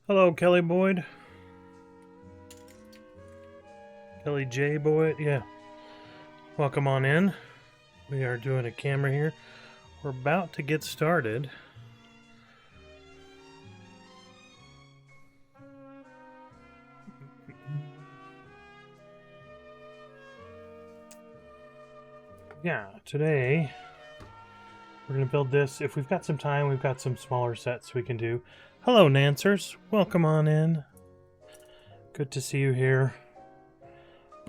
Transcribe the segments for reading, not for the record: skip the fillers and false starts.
Hello, Kelly Boyd. Kelly J. Boyd, yeah. Welcome on in. We are doing a camera here. We're about to get started. Yeah, today we're going to build this. If we've got some time, we've got some smaller sets we can do. Hello, Nancers. Welcome on in. Good to see you here.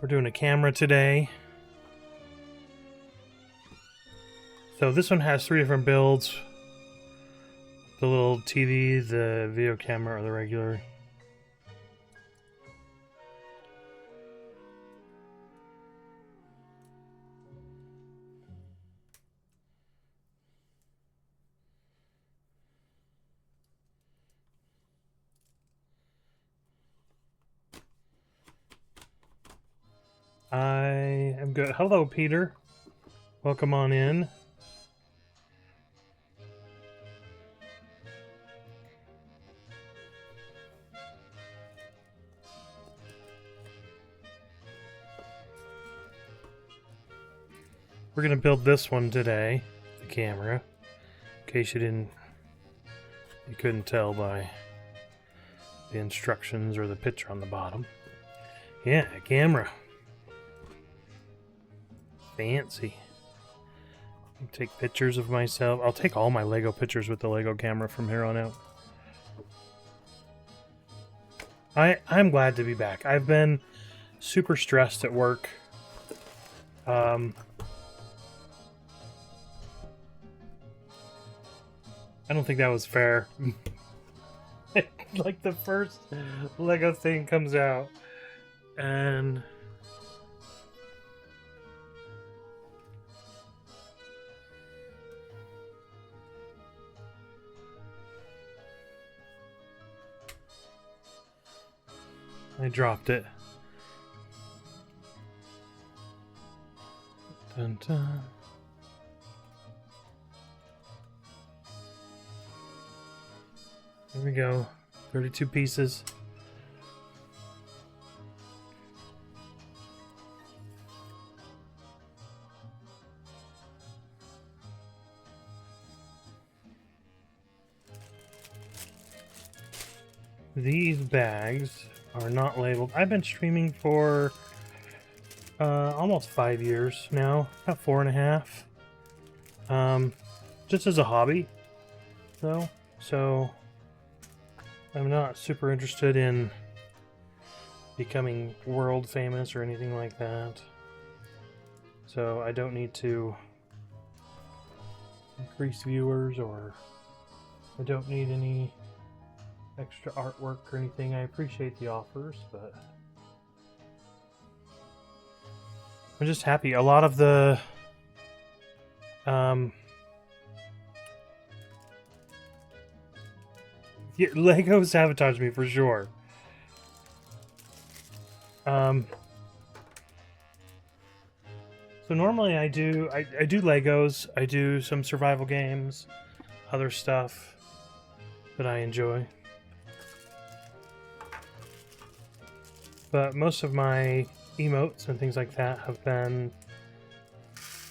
We're doing a camera today. So this one has 3 different builds. The little TV, the video camera, or the regular. I am good. Hello, Peter. Welcome on in. We're going to build this one today, the camera, in case you couldn't tell by the instructions or the picture on the bottom. Yeah, a camera. Fancy. Take pictures of myself. I'll take all my Lego pictures with the Lego camera from here on out. I'm glad to be back. I've been super stressed at work. I don't think that was fair. Like the first Lego thing comes out and I dropped it. Dun, dun. There we go. 32 pieces. These bags are not labeled. I've been streaming for almost 5 years now, about 4.5. Just as a hobby, though. So I'm not super interested in becoming world famous or anything like that. So I don't need to increase viewers, or I don't need any extra artwork or anything. I appreciate the offers, but I'm just happy. A lot of the yeah, Lego sabotaged me for sure. So normally I do Legos, I do some survival games, other stuff that I enjoy. But most of my emotes and things like that have been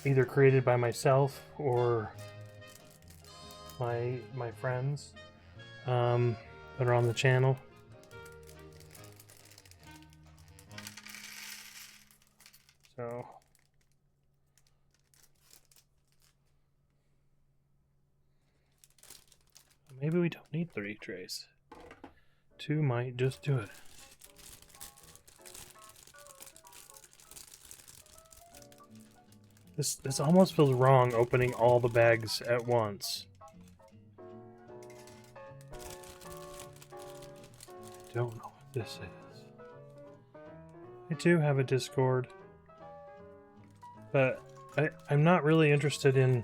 either created by myself or my friends that are on the channel. So maybe we don't need 3 trays. 2 might just do it. This almost feels wrong, opening all the bags at once. Don't know what this is. I do have a Discord, but I'm not really interested in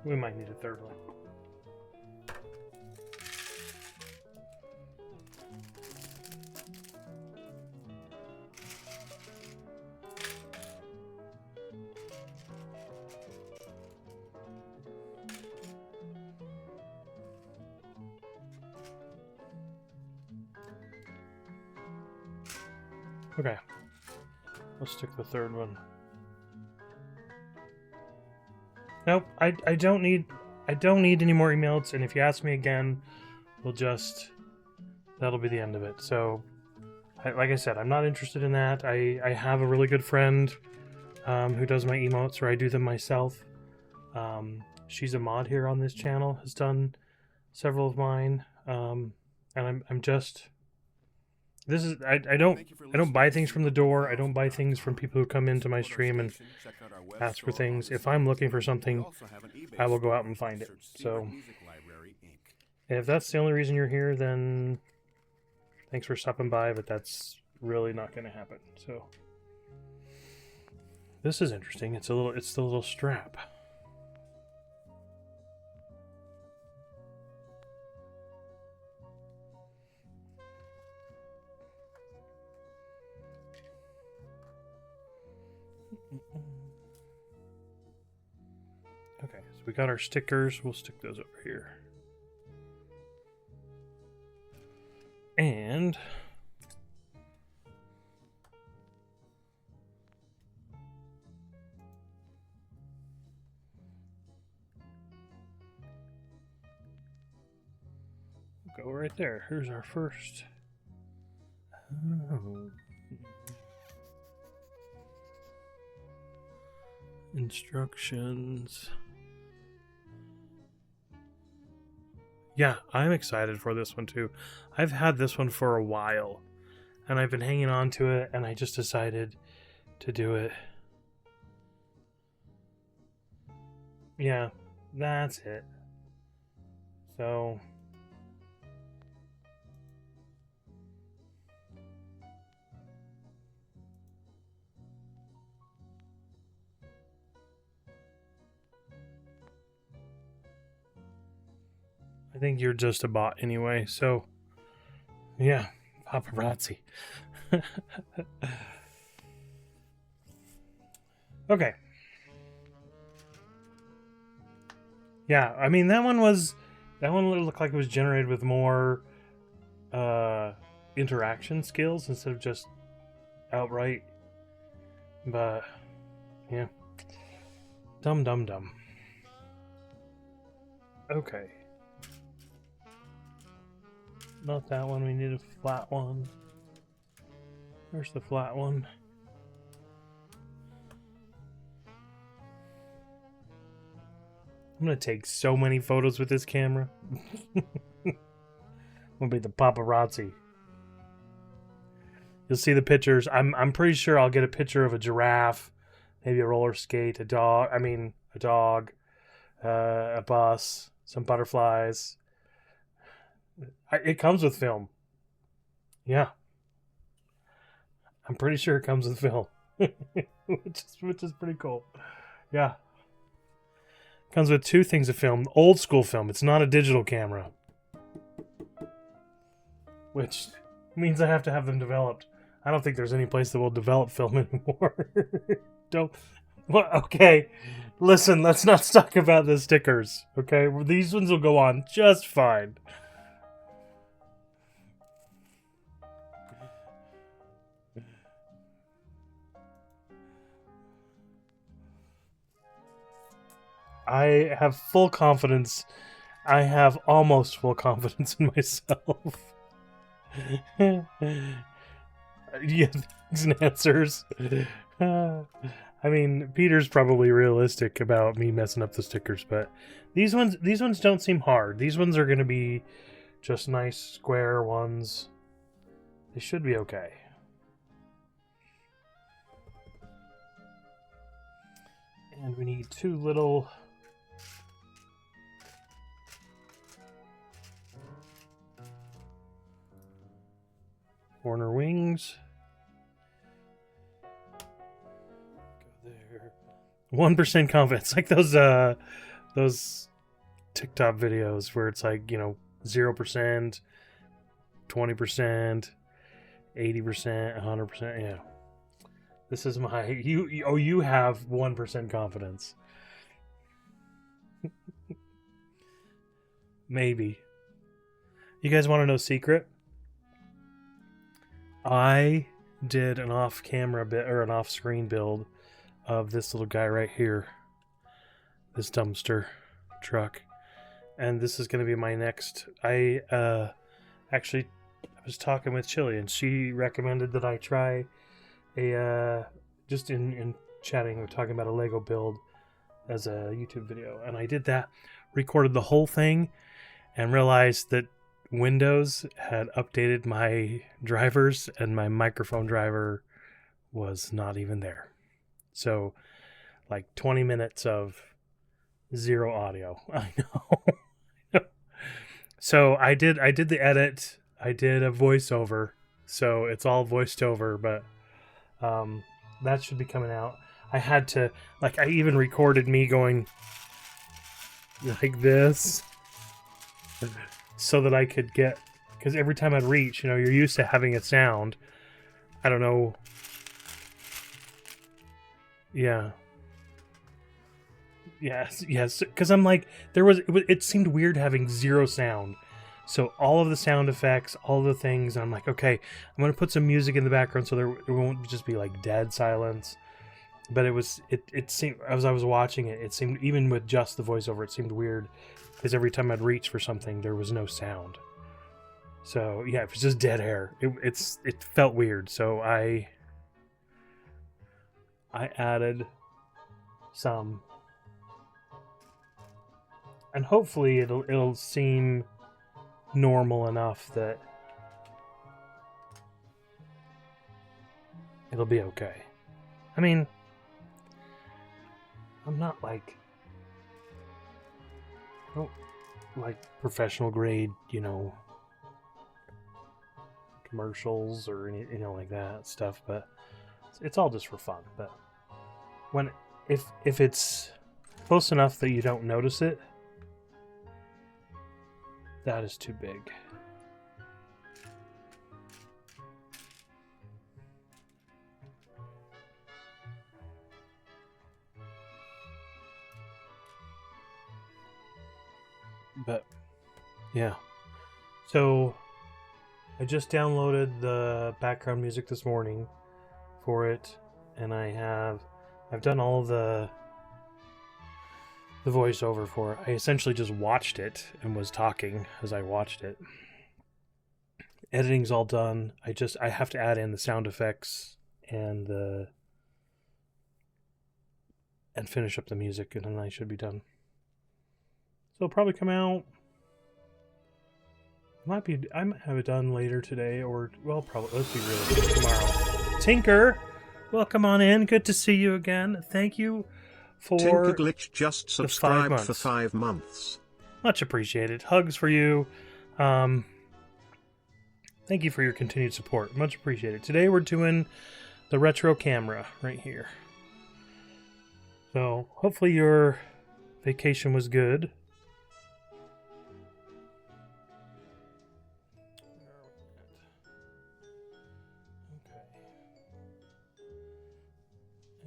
We might need a third one. Okay, let's stick the third one. Nope, I don't need any more emails, and if you ask me again, that'll be the end of it. So, like I said, I'm not interested in that. I have a really good friend who does my emotes, or I do them myself. She's a mod here on this channel, has done several of mine, and I'm just... This is I don't buy things from the door. I don't buy things from people who come into my stream and ask for things. If I'm looking for something, I will go out and find it. So if that's the only reason you're here, then thanks for stopping by, but that's really not going to happen. So this is interesting. It's the little strap. Okay, so we got our stickers. We'll stick those over here. And we'll go right there. Here's our first. Oh. Instructions. Yeah, I'm excited for this one too. I've had this one for a while, and I've been hanging on to it, and I just decided to do it. Yeah, that's it. So... I think you're just a bot anyway, so yeah, paparazzi. Okay. Yeah, I mean that one looked like it was generated with more interaction skills instead of just outright. But yeah. Dumb. Okay. Not that one, we need a flat one. Where's the flat one? I'm gonna take so many photos with this camera. I'm gonna be the paparazzi. You'll see the pictures. I'm pretty sure I'll get a picture of a giraffe, maybe a roller skate, a dog, a bus, some butterflies. It comes with film. Yeah. I'm pretty sure it comes with film. which is pretty cool. Yeah. Comes with two things of film. Old school film. It's not a digital camera. Which means I have to have them developed. I don't think there's any place that will develop film anymore. Don't... Well, okay. Listen, let's not talk about the stickers. Okay? These ones will go on just fine. I have full confidence. I have almost full confidence in myself. Yeah, things and answers. I mean, Peter's probably realistic about me messing up the stickers, but these ones don't seem hard. These ones are going to be just nice square ones. They should be okay. And we need two little... corner wings. Go there. 1% confidence. Like those those TikTok videos where it's like, 0%, 20%, 80%, 100%. Yeah. This is my you have 1% confidence. Maybe. You guys want to know secret? I did an off-camera bit or an off-screen build of this little guy right here. This dumpster truck. And this is going to be my next. I was talking with Chili, and she recommended that I try a just in chatting, we're talking about a Lego build as a YouTube video, and I did that, recorded the whole thing, and realized that Windows had updated my drivers, and my microphone driver was not even there. So, like 20 minutes of zero audio. I know. So I did the edit. I did a voiceover, so it's all voiced over, but that should be coming out. I had to, I even recorded me going like this so that I could get, because every time I'd reach, you're used to having a sound. I don't know. Yeah. Yes, because I'm like, it seemed weird having zero sound. So all of the sound effects, all the things, and I'm like, okay, I'm going to put some music in the background so there won't just be like dead silence. But it seemed, as I was watching it, it seemed, even with just the voiceover, it seemed weird because every time I'd reach for something, there was no sound. So yeah, it was just dead air. It felt weird. So I added some, and hopefully it'll seem normal enough that it'll be okay. I mean, I'm not I don't like professional grade, commercials or any, like that stuff, but it's all just for fun. But if it's close enough that you don't notice it, that is too big. But yeah, so I just downloaded the background music this morning for it, and I've done all of the voiceover for it. I essentially just watched it and was talking as I watched it. Editing's all done. I have to add in the sound effects and finish up the music, and then I should be done. So it'll probably come out. I might have it done later today, or probably, let's be real, tomorrow. Tinker, welcome on in. Good to see you again. Thank you for Tinker Glitch just subscribed for 5 months. Much appreciated. Hugs for you. Thank you for your continued support. Much appreciated. Today we're doing the retro camera right here. So hopefully your vacation was good.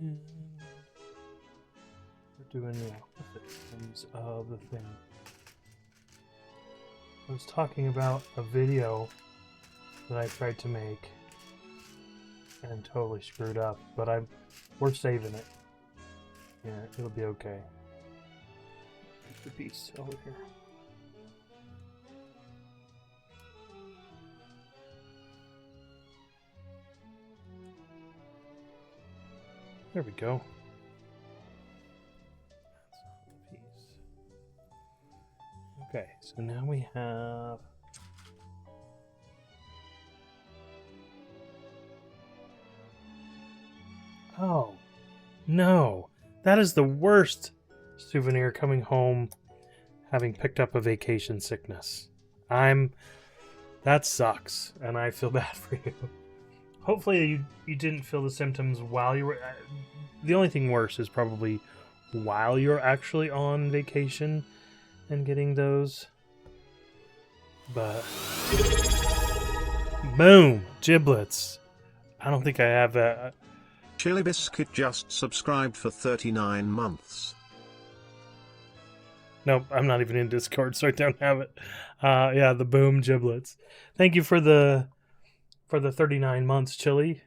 And we're doing the opposites of the thing. I was talking about a video that I tried to make and totally screwed up, but we're saving it. Yeah, it'll be okay. Here's the piece over here. There we go. That's the piece. Okay, so now we have oh no, that is the worst souvenir coming home having picked up a vacation sickness. That sucks, and I feel bad for you. Hopefully you didn't feel the symptoms while you were... The only thing worse is probably while you're actually on vacation and getting those. But boom, giblets. I don't think I have that. Chili Biscuit just subscribed for 39 months. Nope, I'm not even in Discord, so I don't have it. Yeah, the boom giblets. Thank you for the 39 months, Chili.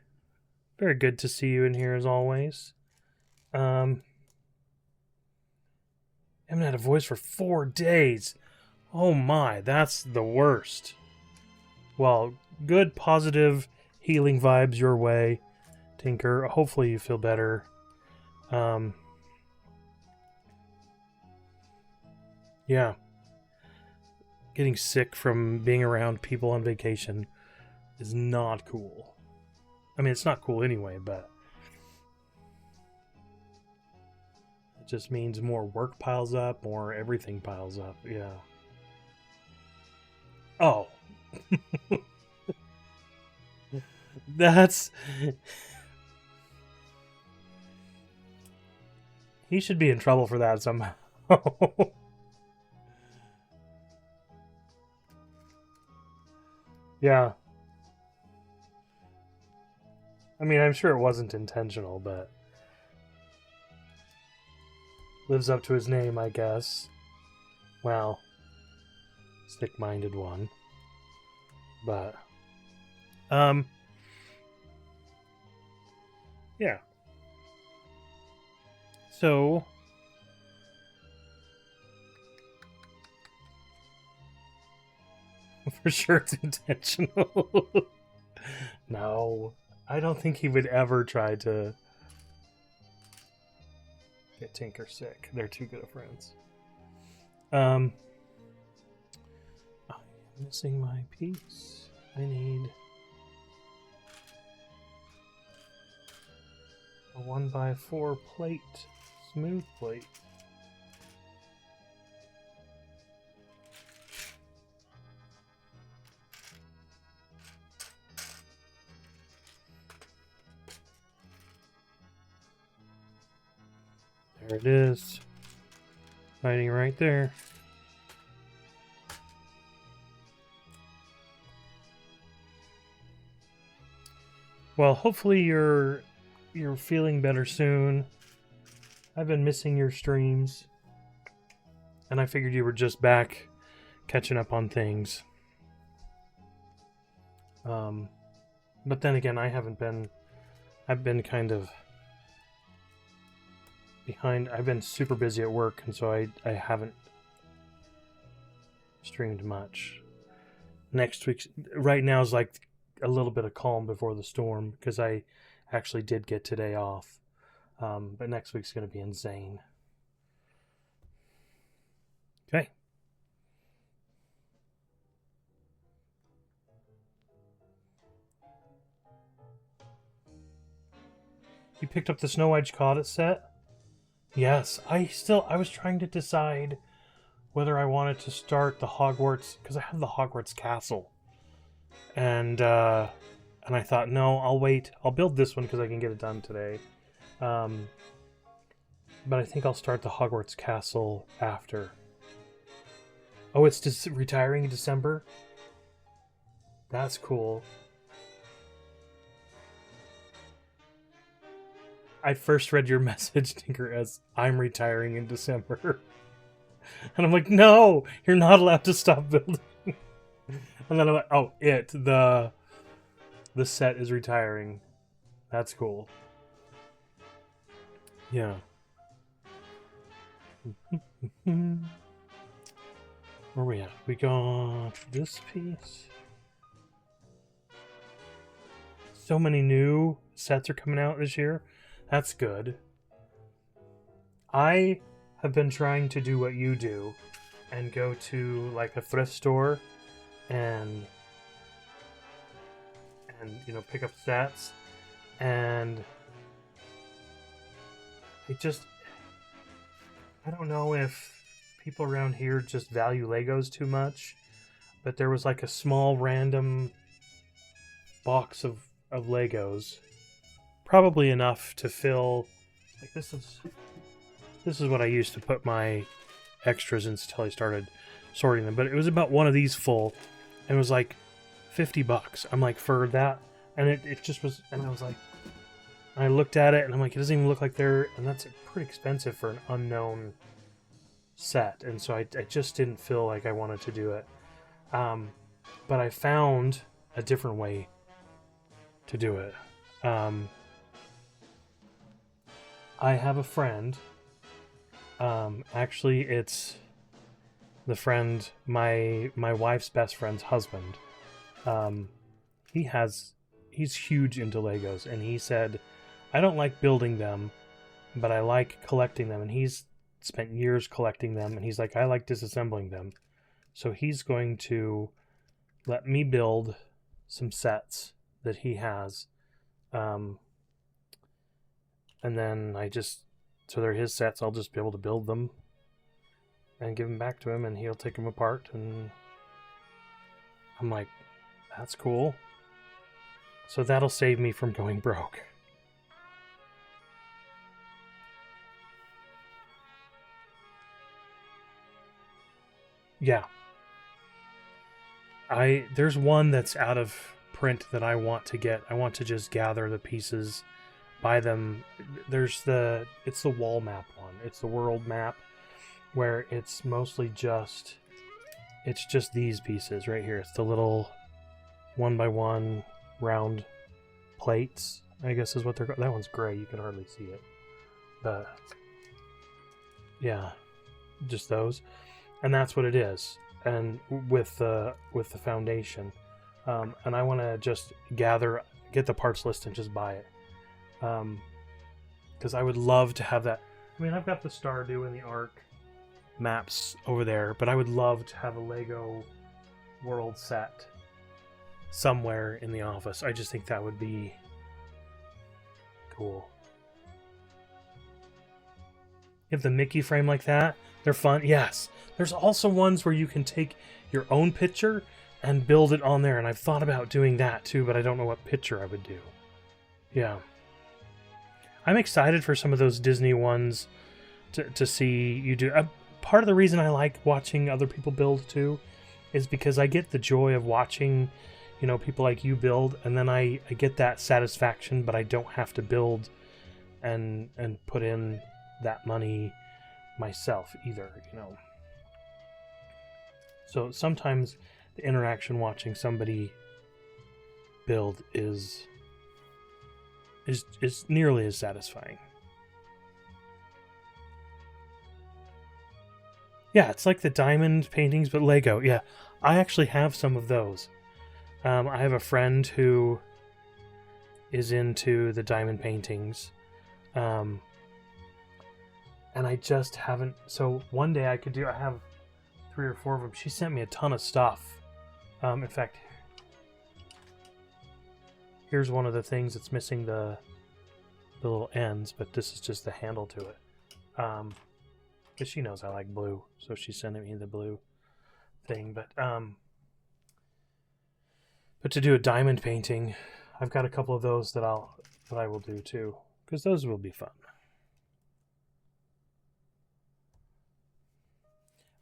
Very good to see you in here as always. I haven't had a voice for 4 days. Oh my, that's the worst. Well, good, positive, healing vibes your way, Tinker. Hopefully you feel better. Yeah. Getting sick from being around people on vacation is not cool. I mean, it's not cool anyway, but it just means more work piles up, more everything piles up. Yeah. Oh. That's... He should be in trouble for that somehow. Yeah. I mean, I'm sure it wasn't intentional, but lives up to his name, I guess. Well, stick-minded one. But, yeah. So, for sure it's intentional. No, I don't think he would ever try to get Tinker sick. They're too good of friends. I'm missing my piece. I need a 1x4 plate. Smooth plate. There it is. Hiding right there. Well, hopefully you're feeling better soon. I've been missing your streams. And I figured you were just back catching up on things. But then again, I've been kind of behind. I've been super busy at work, and so I haven't streamed much. Next week, right now is like a little bit of calm before the storm, because I actually did get today off. But next week's going to be insane. Okay. You picked up the Snow White Chikada set? Yes, I was trying to decide whether I wanted to start the Hogwarts, because I have the Hogwarts Castle. And I thought, no, I'll wait. I'll build this one because I can get it done today. But I think I'll start the Hogwarts Castle after. Oh, it's just retiring in December? That's cool. I first read your message, Tinker, as I'm retiring in December. And I'm like, no, you're not allowed to stop building. And then I'm like, oh, the set is retiring. That's cool. Yeah. Where are we at? We got this piece. So many new sets are coming out this year. That's good. I have been trying to do what you do and go to like a thrift store and pick up sets, and I don't know if people around here just value Legos too much, but there was like a small random box of Legos, probably enough to fill, like, this is This is what I used to put my extras in until I started sorting them. But it was about one of these full, and it was like $50. I'm like, for that, and it just was, and I was like, I looked at it and I'm like, it doesn't even look like they're, and that's pretty expensive for an unknown set, and so I just didn't feel like I wanted to do it. But I found a different way to do it. I have a friend. Actually, it's the friend, my wife's best friend's husband. He's huge into Legos, and he said, I don't like building them, but I like collecting them, and he's spent years collecting them, and he's like, I like disassembling them. So he's going to let me build some sets that he has. And then so they're his sets, I'll just be able to build them and give them back to him, and he'll take them apart, and I'm like, that's cool. So that'll save me from going broke. Yeah. There's one that's out of print that I want to get. I want to just gather the pieces, buy them. It's the wall map one. It's the world map where it's mostly just these pieces right here. It's the little 1x1 round plates, I guess is what they're called. That one's gray, you can hardly see it. But yeah, just those. And that's what it is. And with the foundation. And I want to just get the parts list and just buy it. Because I would love to have that. I mean, I've got the Stardew and the Ark maps over there, but I would love to have a Lego world set somewhere in the office. I just think that would be cool. You have the Mickey frame like that. They're fun. Yes. There's also ones where you can take your own picture and build it on there. And I've thought about doing that too, but I don't know what picture I would do. Yeah. I'm excited for some of those Disney ones to see you do. Part of the reason I like watching other people build too is because I get the joy of watching, people like you build, and then I get that satisfaction, but I don't have to build and put in that money myself either, So sometimes the interaction watching somebody build is nearly as satisfying. Yeah, it's like the diamond paintings, but Lego. Yeah, I actually have some of those. I have a friend who is into the diamond paintings. And I just haven't. So one day I have 3 or 4 of them. She sent me a ton of stuff. In fact, here's one of the things that's missing the little ends, but this is just the handle to it. Because she knows I like blue, so she's sending me the blue thing. But to do a diamond painting, I've got a couple of those that I will do too, because those will be fun.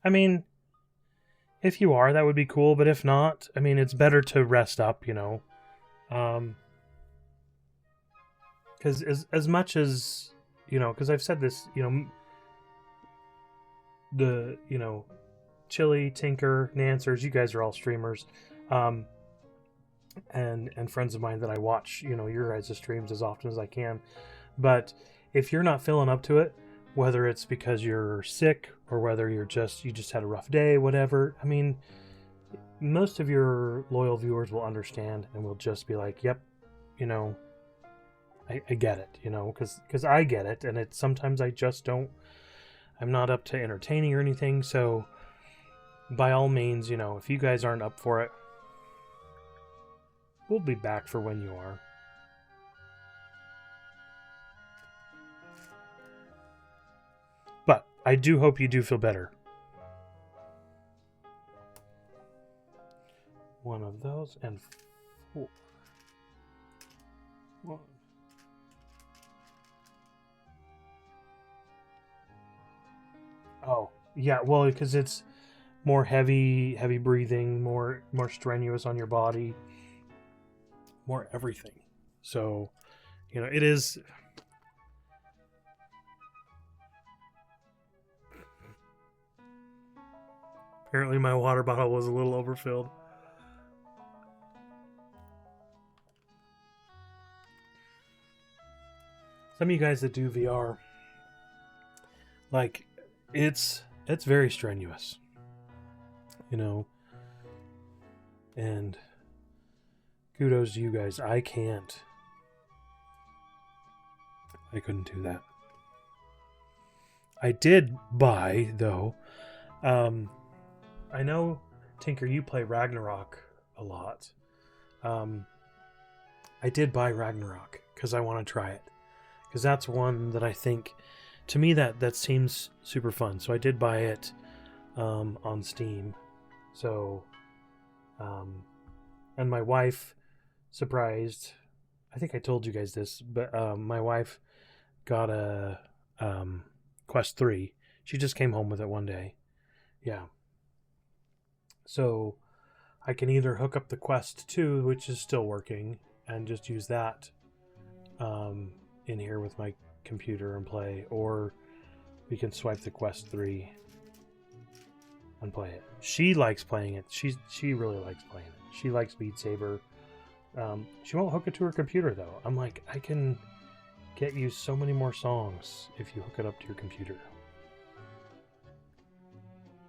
I mean, if you are, that would be cool, but if not, I mean, it's better to rest up, because as much as, because I've said this, Chili, Tinker, Nancers, you guys are all streamers, and friends of mine that I watch, your guys' streams as often as I can, but if you're not feeling up to it, whether it's because you're sick or whether you just had a rough day, whatever. I mean, most of your loyal viewers will understand and will just be like, yep, I get it, because I get it. And sometimes I just I'm not up to entertaining or anything. So by all means, if you guys aren't up for it, we'll be back for when you are. But I do hope you do feel better. One of those and 4. 1. Oh, yeah, well, because it's more heavy breathing, more strenuous on your body, more everything. So, it is. Apparently, my water bottle was a little overfilled. Some of you guys that do VR, like, it's very strenuous, and kudos to you guys. I couldn't do that. I did buy, though, I know, Tinker, you play Ragnarok a lot. I did buy Ragnarok because I want to try it, because that's one that I think, to me, that seems super fun. So I did buy it on Steam. So, and my wife, surprised, I think I told you guys this, but my wife got a Quest 3. She just came home with it one day. Yeah. So I can either hook up the Quest 2, which is still working, and just use that in here with my computer and play, or we can swipe the Quest 3 and play it. She likes playing it. She really likes playing it. She likes Beat Saber. She won't hook it to her computer, though. I'm like, I can get you so many more songs if you hook it up to your computer.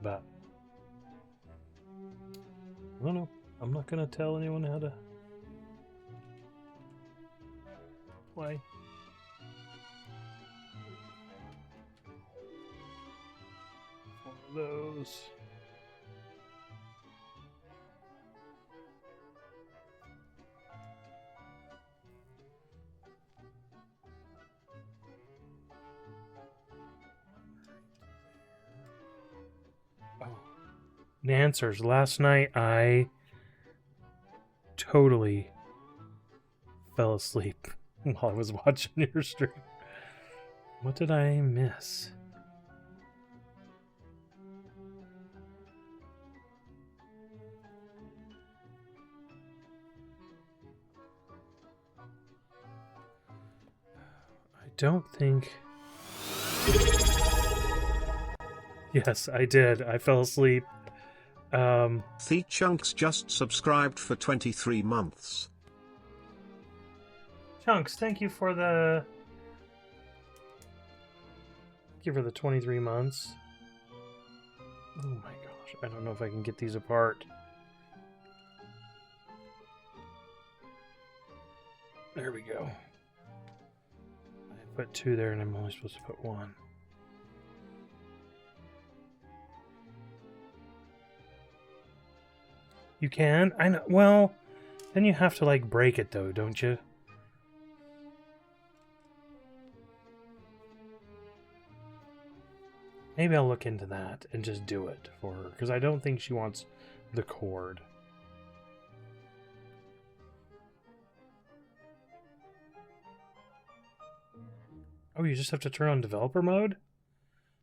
But I don't know. I'm not gonna tell anyone how to play. One of those. Oh. Nancers, last night I totally fell asleep while I was watching your stream. What did I miss? I don't think... Yes, I did. I fell asleep. The Chunks just subscribed for 23 months. Chunks, thank you for the 23 months. Oh my gosh, I don't know if I can get these apart. There we go. I put 2 there and I'm only supposed to put 1. You can? I know. Well, then you have to like break it though, don't you? Maybe I'll look into that and just do it for her, because I don't think she wants the cord. Oh, you just have to turn on developer mode?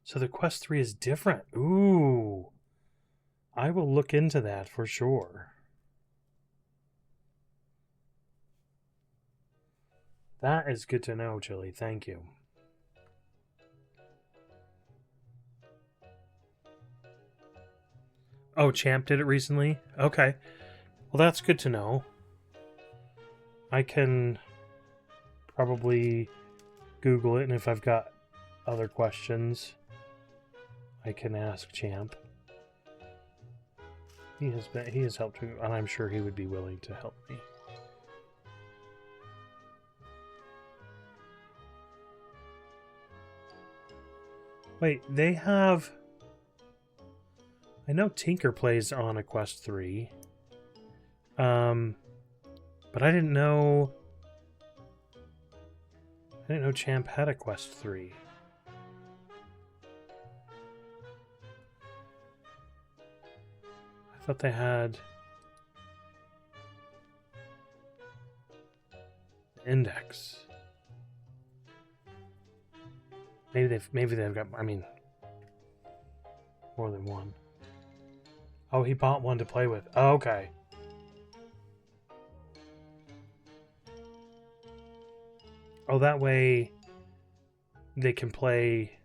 So the Quest 3 is different. Ooh. I will look into that for sure. That is good to know, Chili. Thank you. Oh, Champ did it recently? Okay. Well, that's good to know. I can probably Google it, and if I've got other questions, I can ask Champ. He has helped me, and I'm sure he would be willing to help me. Wait, they have... I know Tinker plays on a Quest 3. But I didn't know... Champ had a Quest 3. I thought they had... Index. Maybe they've got... I mean... more than one. Oh, he bought one to play with. Oh, okay. Oh, that way they can play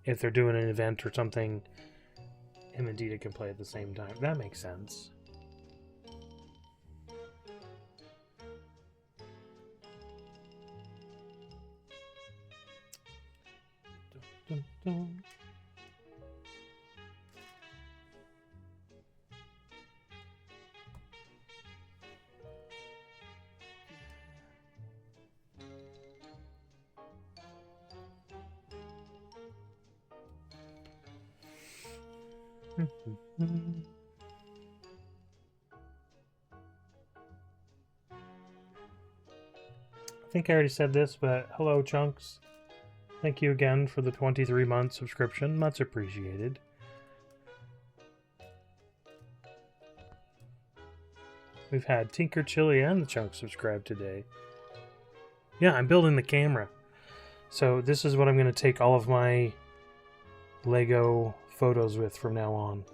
if they're doing an event or something. Him and Dita can play at the same time. That makes sense. Dun, dun, dun. I think I already said this, but hello, Chunks. Thank you again for the 23-month subscription. Much appreciated. We've had Tinker Chili and the Chunks subscribe today. Yeah, I'm building the camera. So this is what I'm going to take all of my Lego photos with from now on.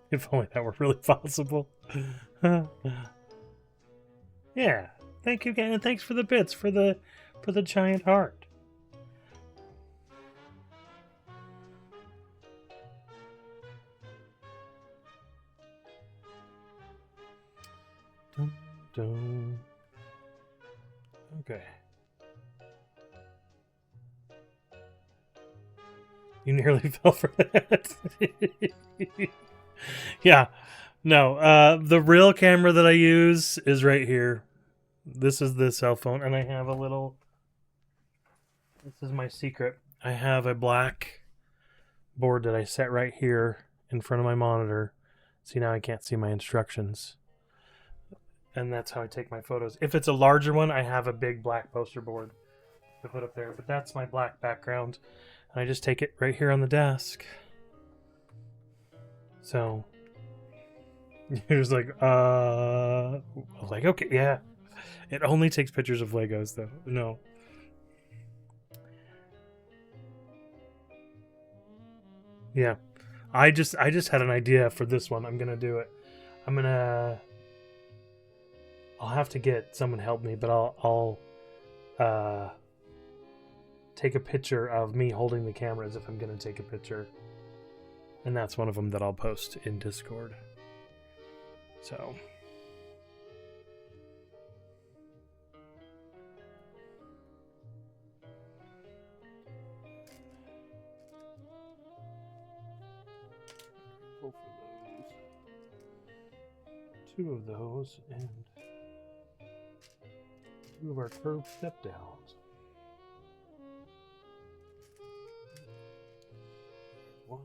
If only that were really possible. Yeah. Thank you again, and thanks for the bits for the giant heart. Dun, dun. Okay. You nearly fell for that. Yeah. No, the real camera that I use is right here. This is the cell phone, and I have a little... This is my secret. I have a black board that I set right here in front of my monitor. See, now I can't see my instructions. And that's how I take my photos. If it's a larger one, I have a big black poster board to put up there. But that's my black background. And I just take it right here on the desk. So... You're just like, okay, yeah. It only takes pictures of Legos, though. No. Yeah. I just had an idea for this one. I'm gonna do it. I'll have to get someone to help me, but I'll take a picture of me holding the camera as if I'm gonna take a picture. And that's one of them that I'll post in Discord. So... Go for those. 2 of those and 2 of our curved step downs. 1.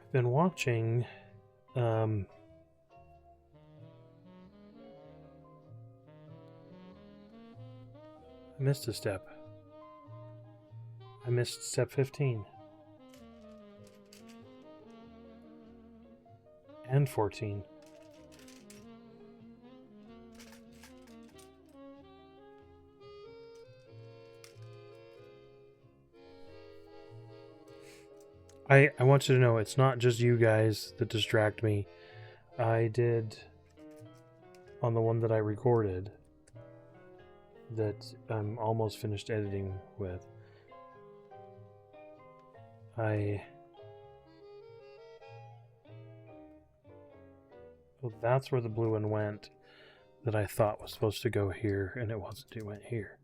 I've been watching I missed a step. I missed step 15. And 14. I want you to know it's not just you guys that distract me. I did on the one that I recorded that I'm almost finished editing with. Well, that's where the blue one went that I thought was supposed to go here, and it wasn't. It went here.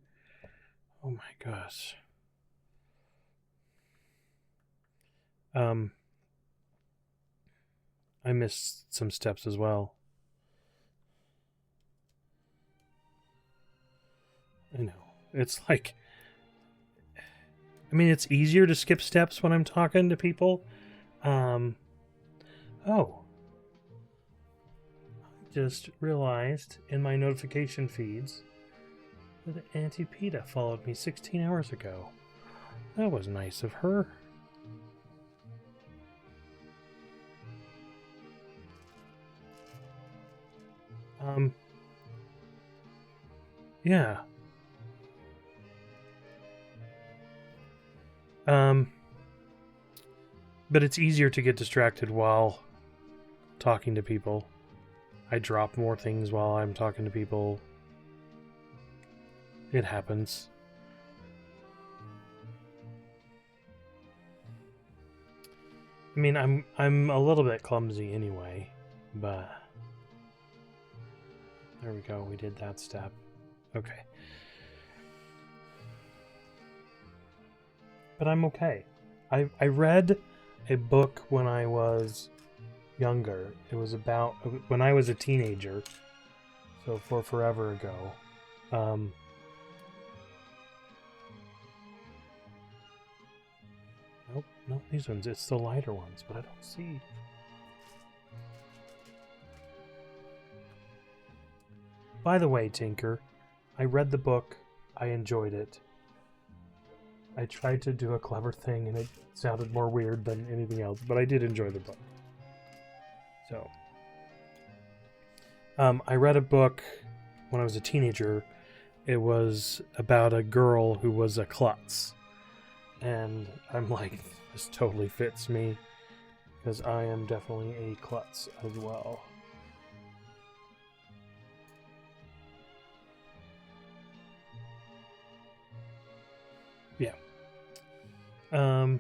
Oh my gosh. I missed some steps as well. I know. It's like... I mean, it's easier to skip steps when I'm talking to people. Oh. I just realized in my notification feeds that Auntie PETA followed me 16 hours ago. That was nice of her. Yeah. But it's easier to get distracted while talking to people. I drop more things while I'm talking to people. It happens. I mean, I'm a little bit clumsy anyway, but there we go. We did that step. Okay. But I'm okay. I read a book when I was younger. It was about when I was a teenager. So for forever ago. Nope, not these ones. It's the lighter ones, but I don't see. By the way, Tinker, I read the book. I enjoyed it. I tried to do a clever thing, and it sounded more weird than anything else, but I did enjoy the book. So, I read a book when I was a teenager. It was about a girl who was a klutz. And I'm like, this totally fits me, because I am definitely a klutz as well. Yeah. Oh,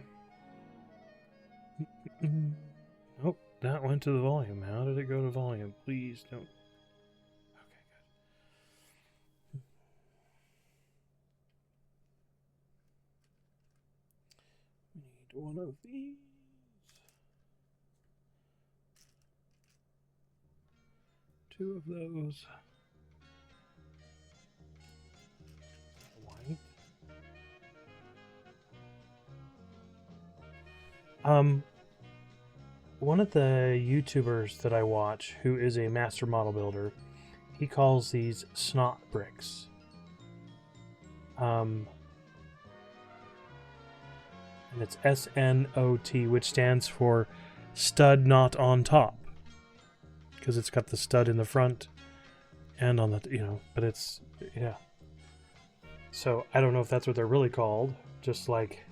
that went to the volume. How did it go to volume? Please don't. Okay, good. We need one of these. Two of those. White. One of the YouTubers that I watch, who is a master model builder, he calls these snot bricks. And it's SNOT, which stands for stud not on top, because it's got the stud in the front and on the, but it's, yeah. So I don't know if that's what they're really called, just like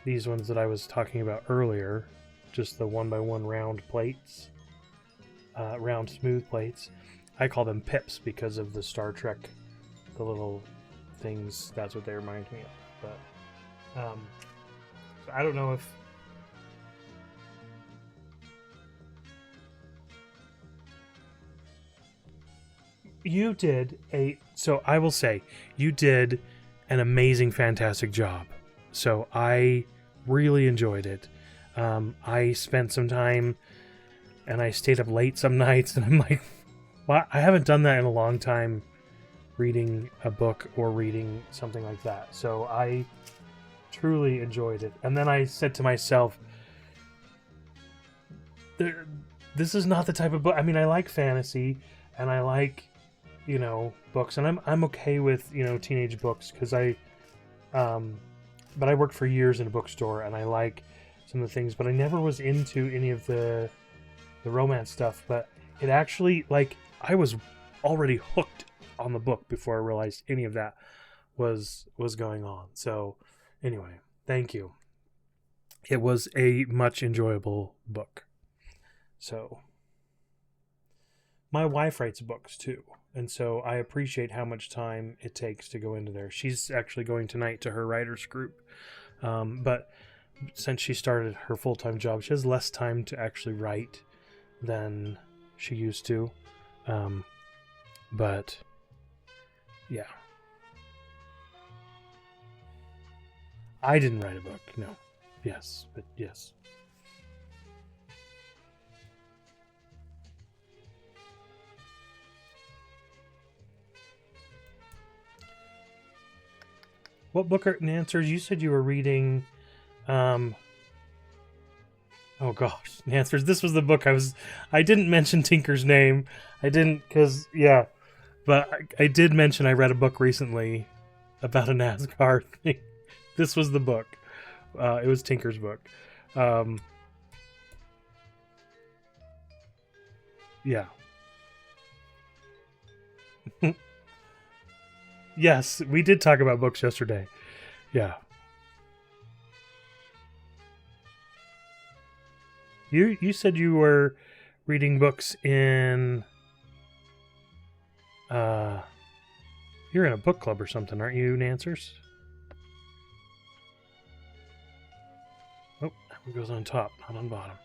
these ones that I was talking about earlier, just the 1x1 round plates, round smooth plates. I call them pips because of the Star Trek, the little things. That's what they remind me of. But so I don't know if you did so I will say you did an amazing, fantastic job. So I really enjoyed it. I spent some time and I stayed up late some nights, and I'm like, well, I haven't done that in a long time, reading a book or reading something like that. So I truly enjoyed it. And then I said to myself, this is not the type of book. I mean, I like fantasy and I like, books, and I'm okay with, teenage books, because but I worked for years in a bookstore, and I like some of the things, but I never was into any of the romance stuff. But it actually, like, I was already hooked on the book before I realized any of that was going on. So anyway, thank you. It was a much enjoyable book. So my wife writes books too, and so I appreciate how much time it takes to go into there. She's actually going tonight to her writers group, but since she started her full-time job, she has less time to actually write than she used to. But yeah, I didn't write a book. No. Yes, but yes. What book are Nancers? You said you were reading. Oh gosh, Nancers. This was the book I didn't mention Tinker's name. I didn't, because yeah, but I did mention I read a book recently about a NASCAR thing. This was the book. It was Tinker's book. Yeah. Yes, we did talk about books yesterday. Yeah. You said you were reading books in you're in a book club or something, aren't you, Nancers? Oh, it goes on top, not on bottom.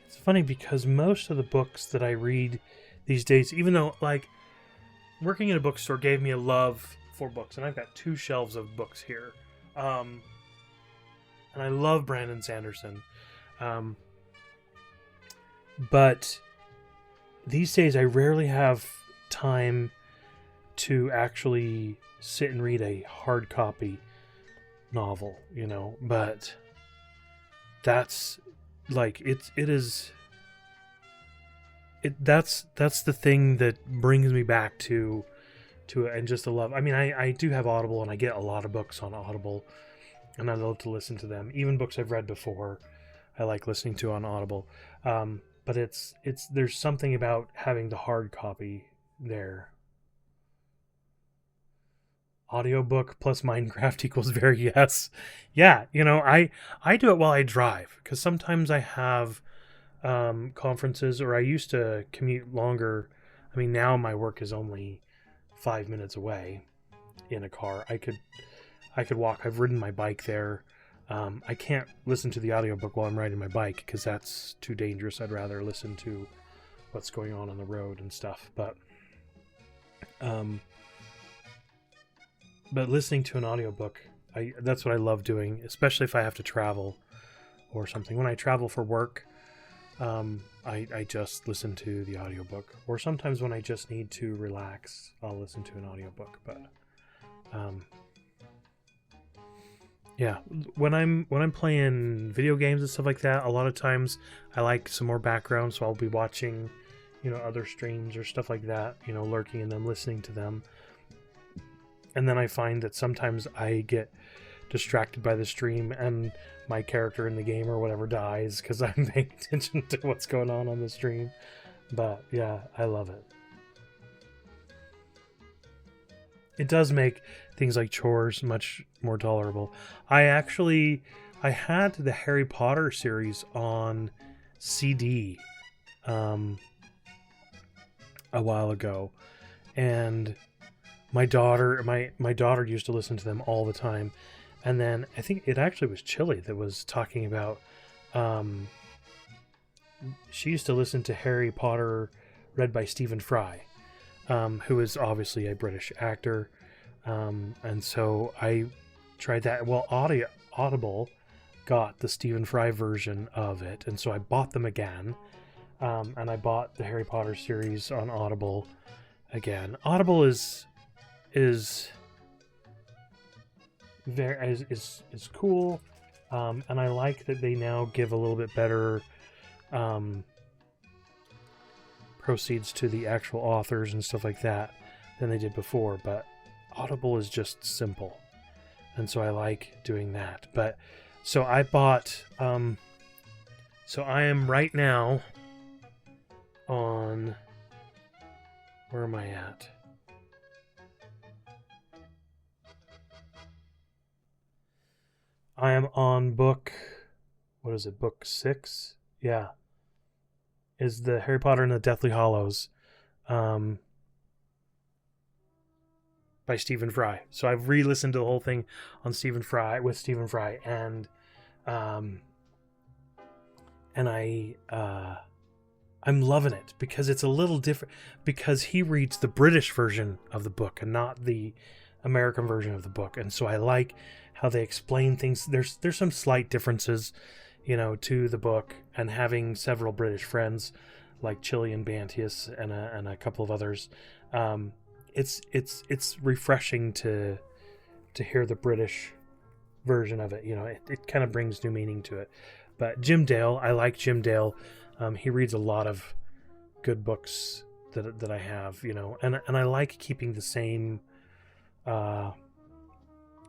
It's funny because most of the books that I read these days, even though like working in a bookstore gave me a love for books, and I've got 2 shelves of books here. And I love Brandon Sanderson. But these days I rarely have time to actually sit and read a hard copy novel, but that's like that's the thing that brings me back to it, and just the love. I mean, I do have Audible, and I get a lot of books on Audible, and I love to listen to them. Even books I've read before, I like listening to on Audible. But it's there's something about having the hard copy there. Audiobook plus Minecraft equals very yes. Yeah, I do it while I drive, because sometimes I have conferences, or I used to commute longer. I mean, now my work is only 5 minutes away in a car. I could walk. I've ridden my bike there. I can't listen to the audiobook while I'm riding my bike because that's too dangerous. I'd rather listen to what's going on the road and stuff. But listening to an audiobook, that's what I love doing, especially if I have to travel or something. When I travel for work, I just listen to the audiobook. Or sometimes when I just need to relax, I'll listen to an audiobook. But yeah, when I'm playing video games and stuff like that, a lot of times I like some more background, so I'll be watching, other streams or stuff like that, lurking in them, listening to them. And then I find that sometimes I get distracted by the stream and my character in the game or whatever dies because I'm paying attention to what's going on the stream. But yeah, I love it. It does make things like chores much more tolerable. I had the Harry Potter series on CD a while ago, and my daughter used to listen to them all the time. And then I think it actually was Chili that was talking about she used to listen to Harry Potter read by Stephen Fry, who is obviously a British actor. And so I tried that. Well, Audible got the Stephen Fry version of it, and so I bought them again. And I bought the Harry Potter series on Audible again. Audible is cool, and I like that they now give a little bit better proceeds to the actual authors and stuff like that than they did before. But Audible is just simple, and so I like doing that. But so I bought so I am right now on, where am I at? I am on book, what is it, book 6? Yeah. Is the Harry Potter and the Deathly Hallows by Stephen Fry. So I've re-listened to the whole thing on Stephen Fry, and I'm loving it because it's a little different, because he reads the British version of the book and not the American version of the book. And so I like how they explain things. There's some slight differences, to the book, and having several British friends like Chili and Bantius and a couple of others. It's refreshing to hear the British version of it. It kind of brings new meaning to it. But Jim Dale, I like Jim Dale. He reads a lot of good books that I have, and I like keeping the same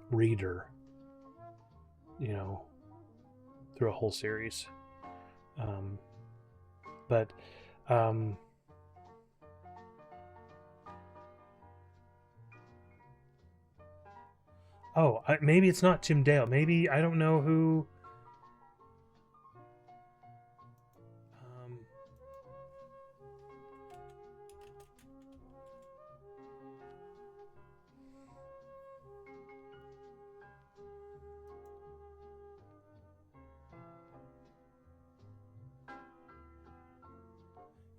reader, through a whole series. But oh, maybe it's not Jim Dale. Maybe I don't know who. Um,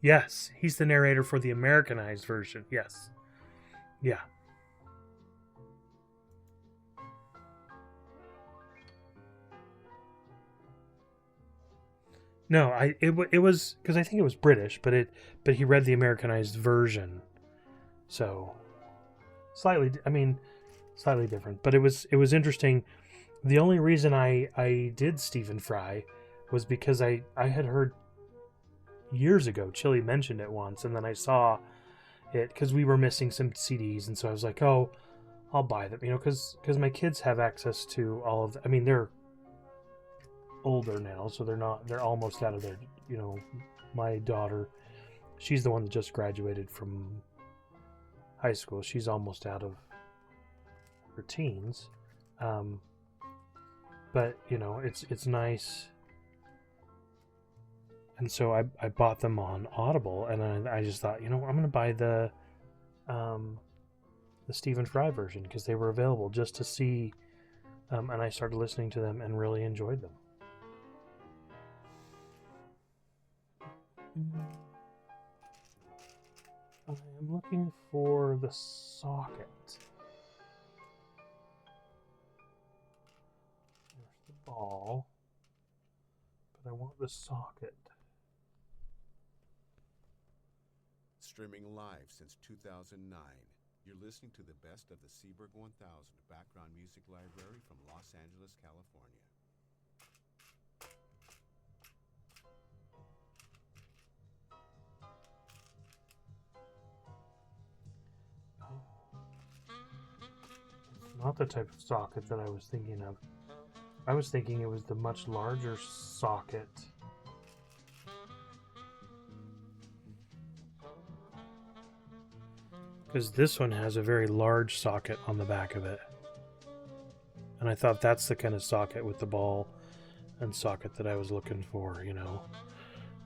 yes, he's the narrator for the Americanized version. Yes, yeah. No, it was because I think it was British, but he read the Americanized version, so slightly. I mean, slightly different, but it was interesting. The only reason I did Stephen Fry was because I had heard years ago Chili mentioned it once, and then I saw it because we were missing some CDs, and so I was like, oh, I'll buy them, because my kids have access to all of. I mean, they're older now, so they're almost out of their. My daughter, she's the one that just graduated from high school. She's almost out of her teens, um, but it's nice. And so I bought them on Audible, and I just thought, I'm gonna buy the Stephen Fry version because they were available just to see, and I started listening to them and really enjoyed them. I am looking for the socket. There's the ball, but I want the socket. Streaming live since 2009. You're listening to the best of the Seberg 1000 background music library from Los Angeles, California. It's not the type of socket that I was thinking of. I was thinking it was the much larger socket. Because this one has a very large socket on the back of it. And I thought that's the kind of socket with the ball and socket that I was looking for,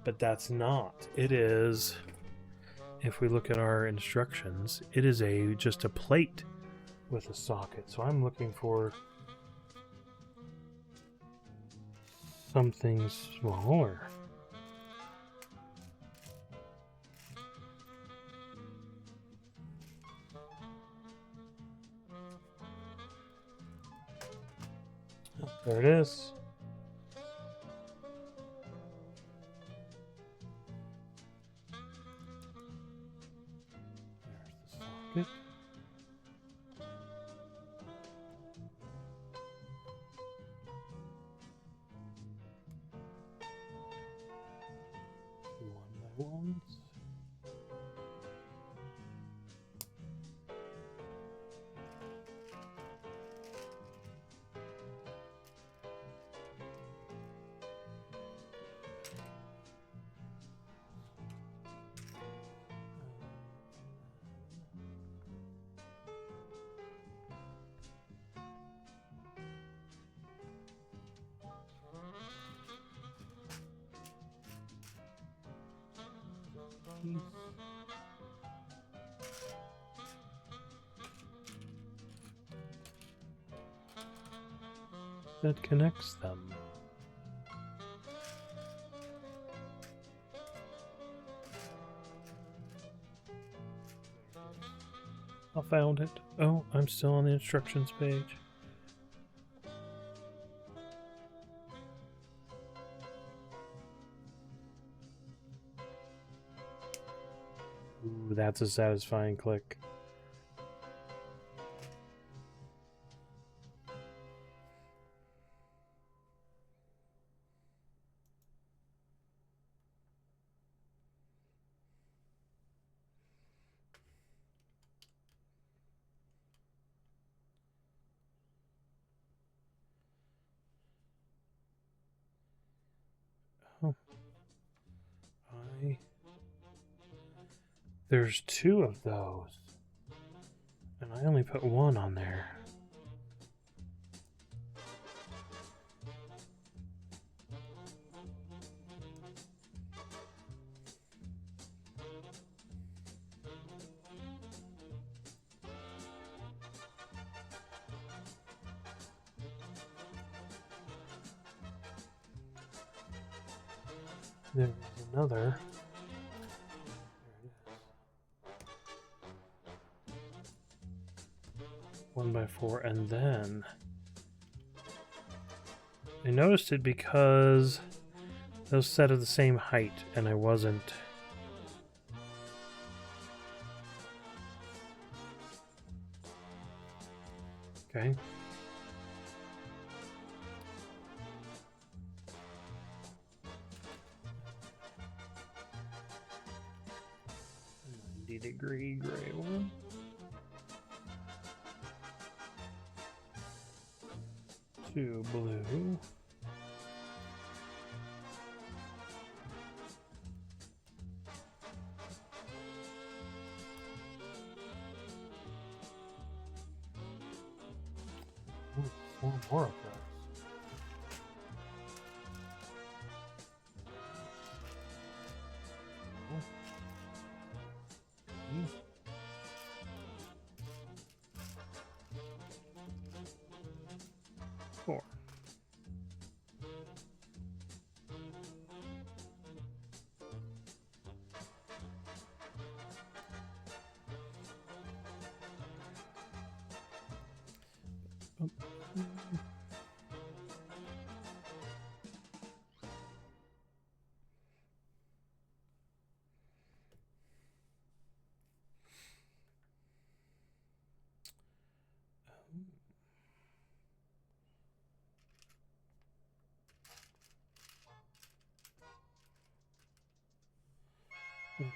But that's not. It is, if we look at our instructions, it is just a plate with a socket. So I'm looking for something smaller. There it is. There's the socket. One by ones. That connects them. I found it. Oh, I'm still on the instructions page. Ooh, that's a satisfying click. Oh. I Okay. There's 2 of those. And I only put 1 on there. There's another. There it is. 1x4, and then I noticed it because those set of the same height, and I wasn't. Okay. Degree gray one. Two blue. Ooh, 4 more of those. Four.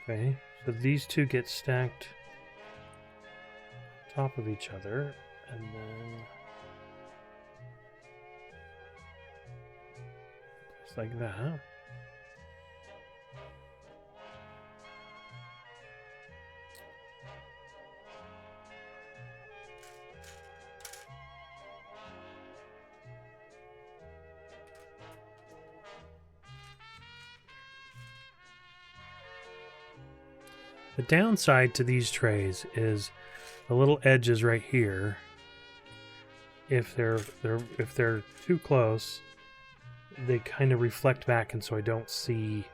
Okay, so these 2 get stacked on top of each other, and then just like that. The downside to these trays is the little edges right here. If they're too close, they kind of reflect back, and so I don't see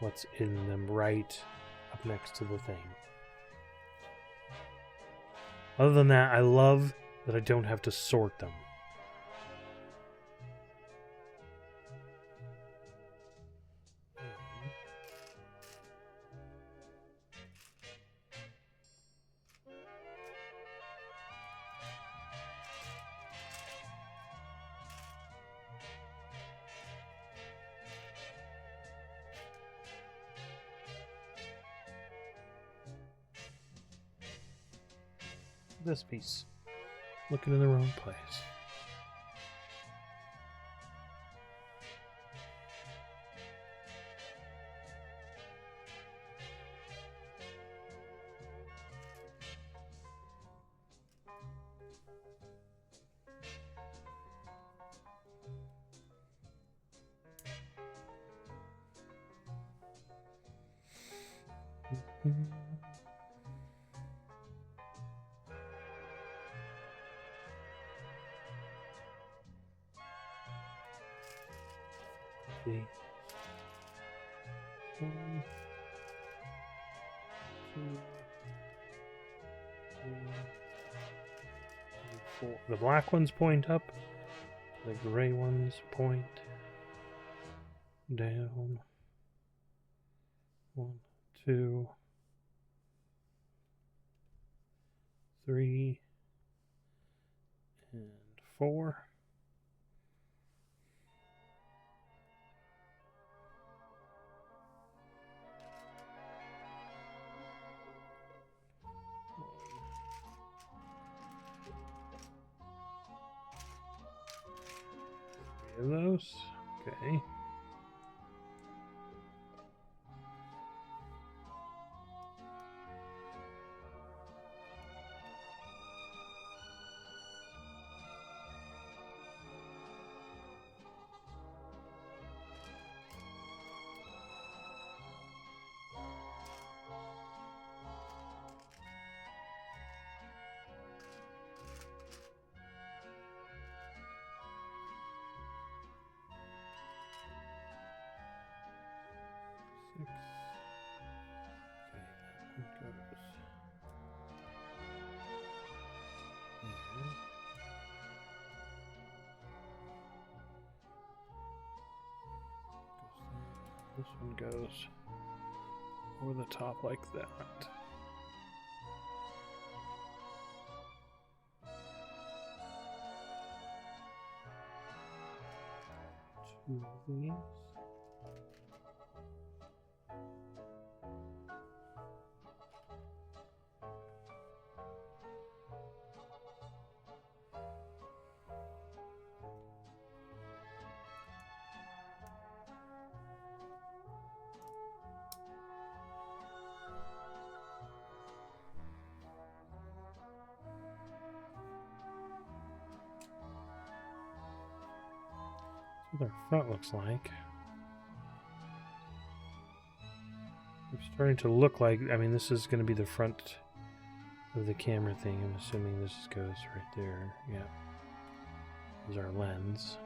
what's in them right up next to the thing. Other than that, I love that I don't have to sort them. This piece. Looking in the wrong place. See. 1, 2, 3, 4. The black ones point up. The gray ones point down. 1, 2, 3, and 4. Of those. Okay. This one goes over the top like that. Two of these. That's what our front looks like. It's starting to look like, I mean, this is going to be the front of the camera thing. I'm assuming this goes right there. Yeah. This is our lens.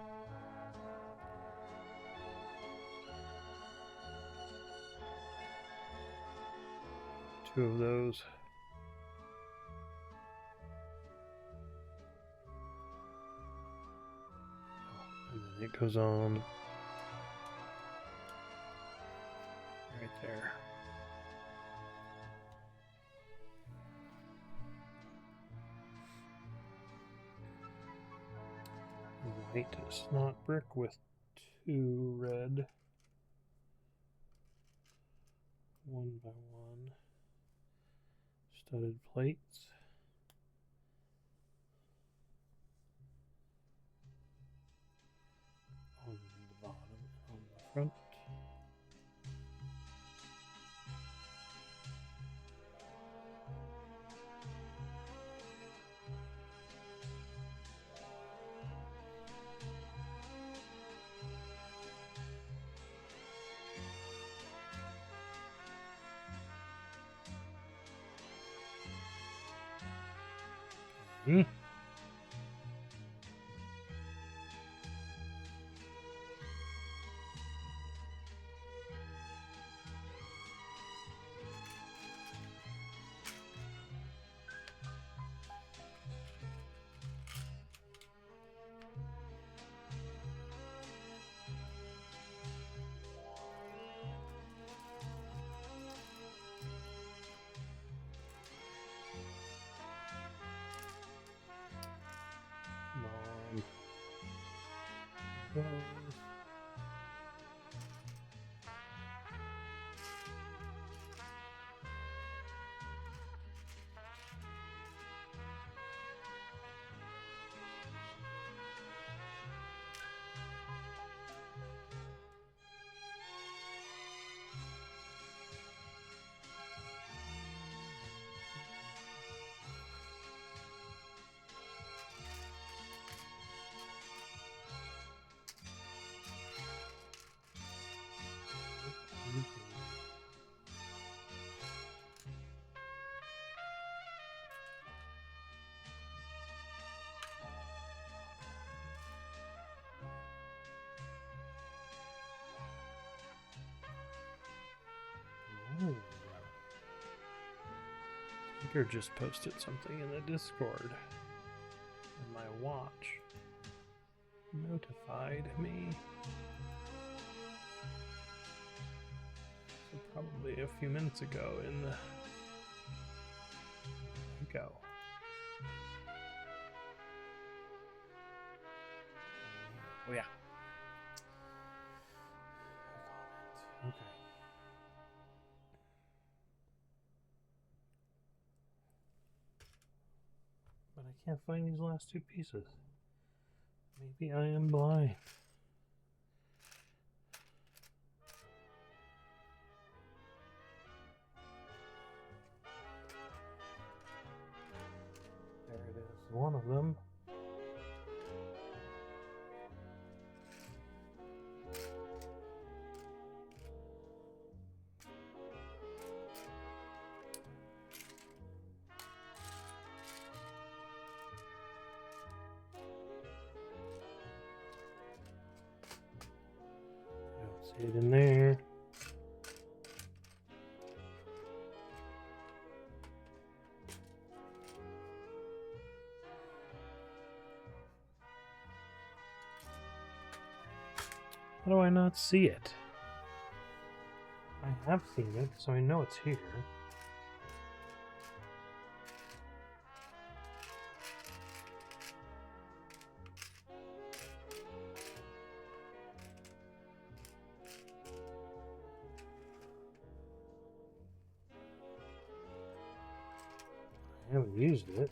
Two of those. And then it goes on right there. White snot brick with two red. One by one. Studded plates. On the bottom and on the front. Hmm. Come on. Ooh. Tinker just posted something in the Discord, and my watch notified me. So probably a few minutes ago in the... There we go. Oh yeah. Okay. But I can't find these last two pieces. Maybe I am blind. There it is, one of them. See it in there. How do I not see it? I have seen it, so I know it's here. I haven't used it.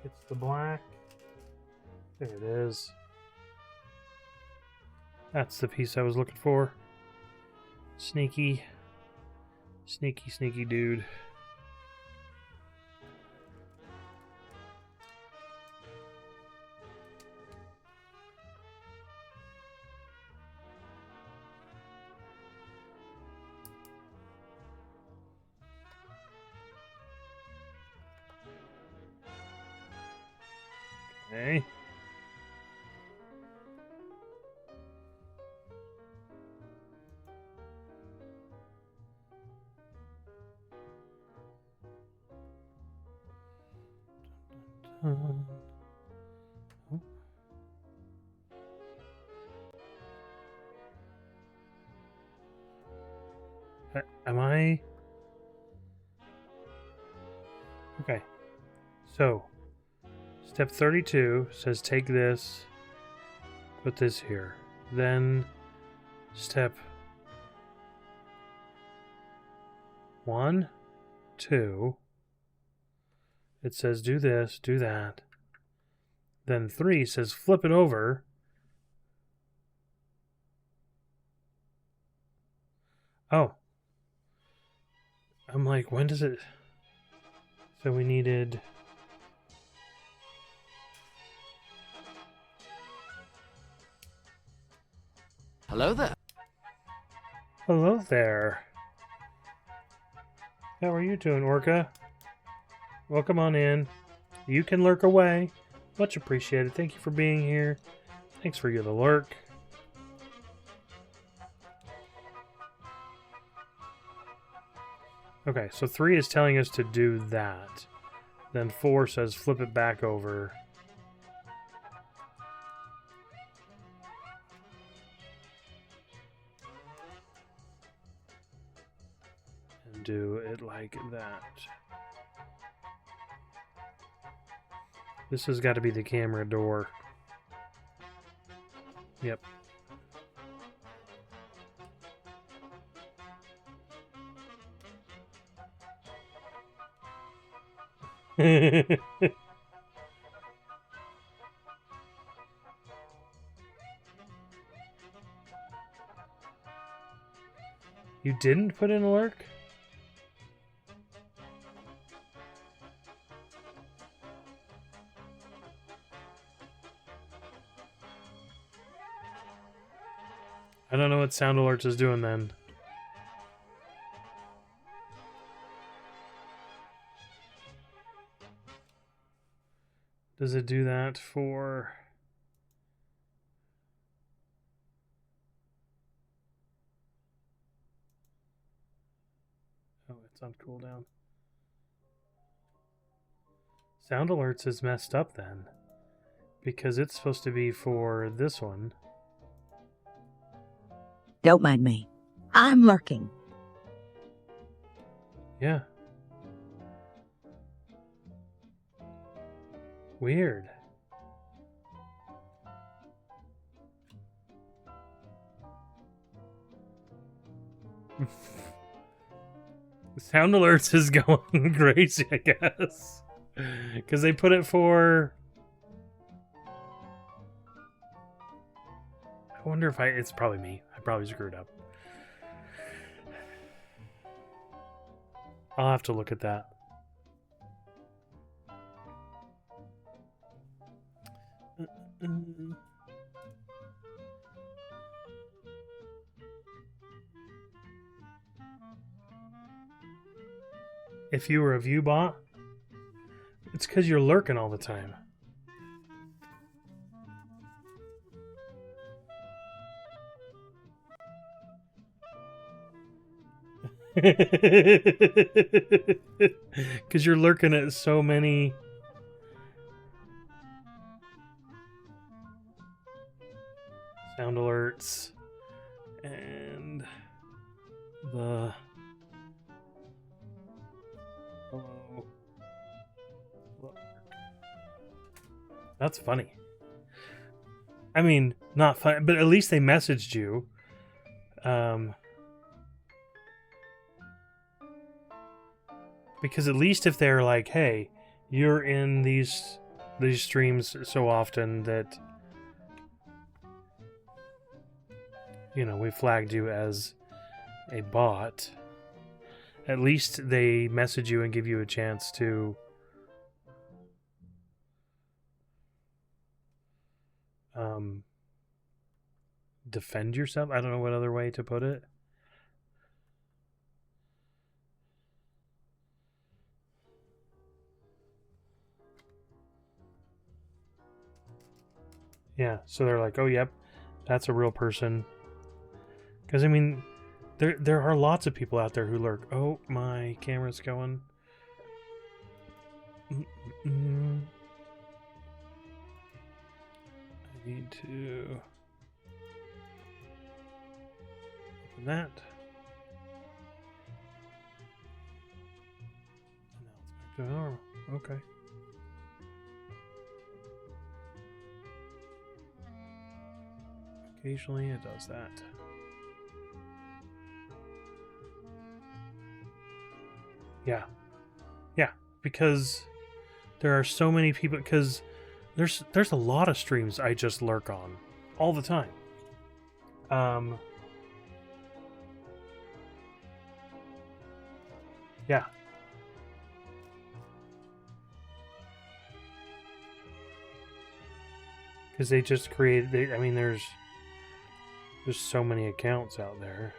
It's the black. There it is. That's the piece I was looking for. Sneaky. Sneaky, sneaky dude. Okay. Oh. Am I? Okay. So, step 32 says take this, put this here. Then, step 1, 2, it says do this, do that. Then 3 says flip it over. Oh. I'm like, when does it... So we needed... Hello there. Hello there. How are you doing, Orca? Welcome on in. You can lurk away. Much appreciated. Thank you for being here. Thanks for the lurk. Okay, so 3 is telling us to do that. Then 4 says flip it back over. And do it like that. This has got to be the camera door. Yep. You didn't put in a lurk? I don't know what Sound Alerts is doing then. Does it do that for... Oh, it's on cooldown. Sound Alerts is messed up then. Because it's supposed to be for this one. Don't mind me. I'm lurking. Yeah. Weird. Sound Alerts is going crazy, I guess. Because they put it for... I wonder if it's probably me. I probably screwed up. I'll have to look at that. If you were a view bot, it's because you're lurking all the time. Because you're lurking at so many sound alerts, and the hello. That's funny. I mean, not fun, but at least they messaged you. Because at least if they're like, hey, you're in these streams so often that, you know, we flagged you as a bot, at least they message you and give you a chance to defend yourself. I don't know what other way to put it. Yeah, so they're like, oh, yep, that's a real person. Because, I mean, there are lots of people out there who lurk. Oh, my camera's going. I need to open that. And now it's back to normal. Okay. Occasionally it does that. Yeah. Yeah, because there are so many people, because there's a lot of streams I just lurk on all the time. Yeah. Because they just create, I mean, there's so many accounts out there.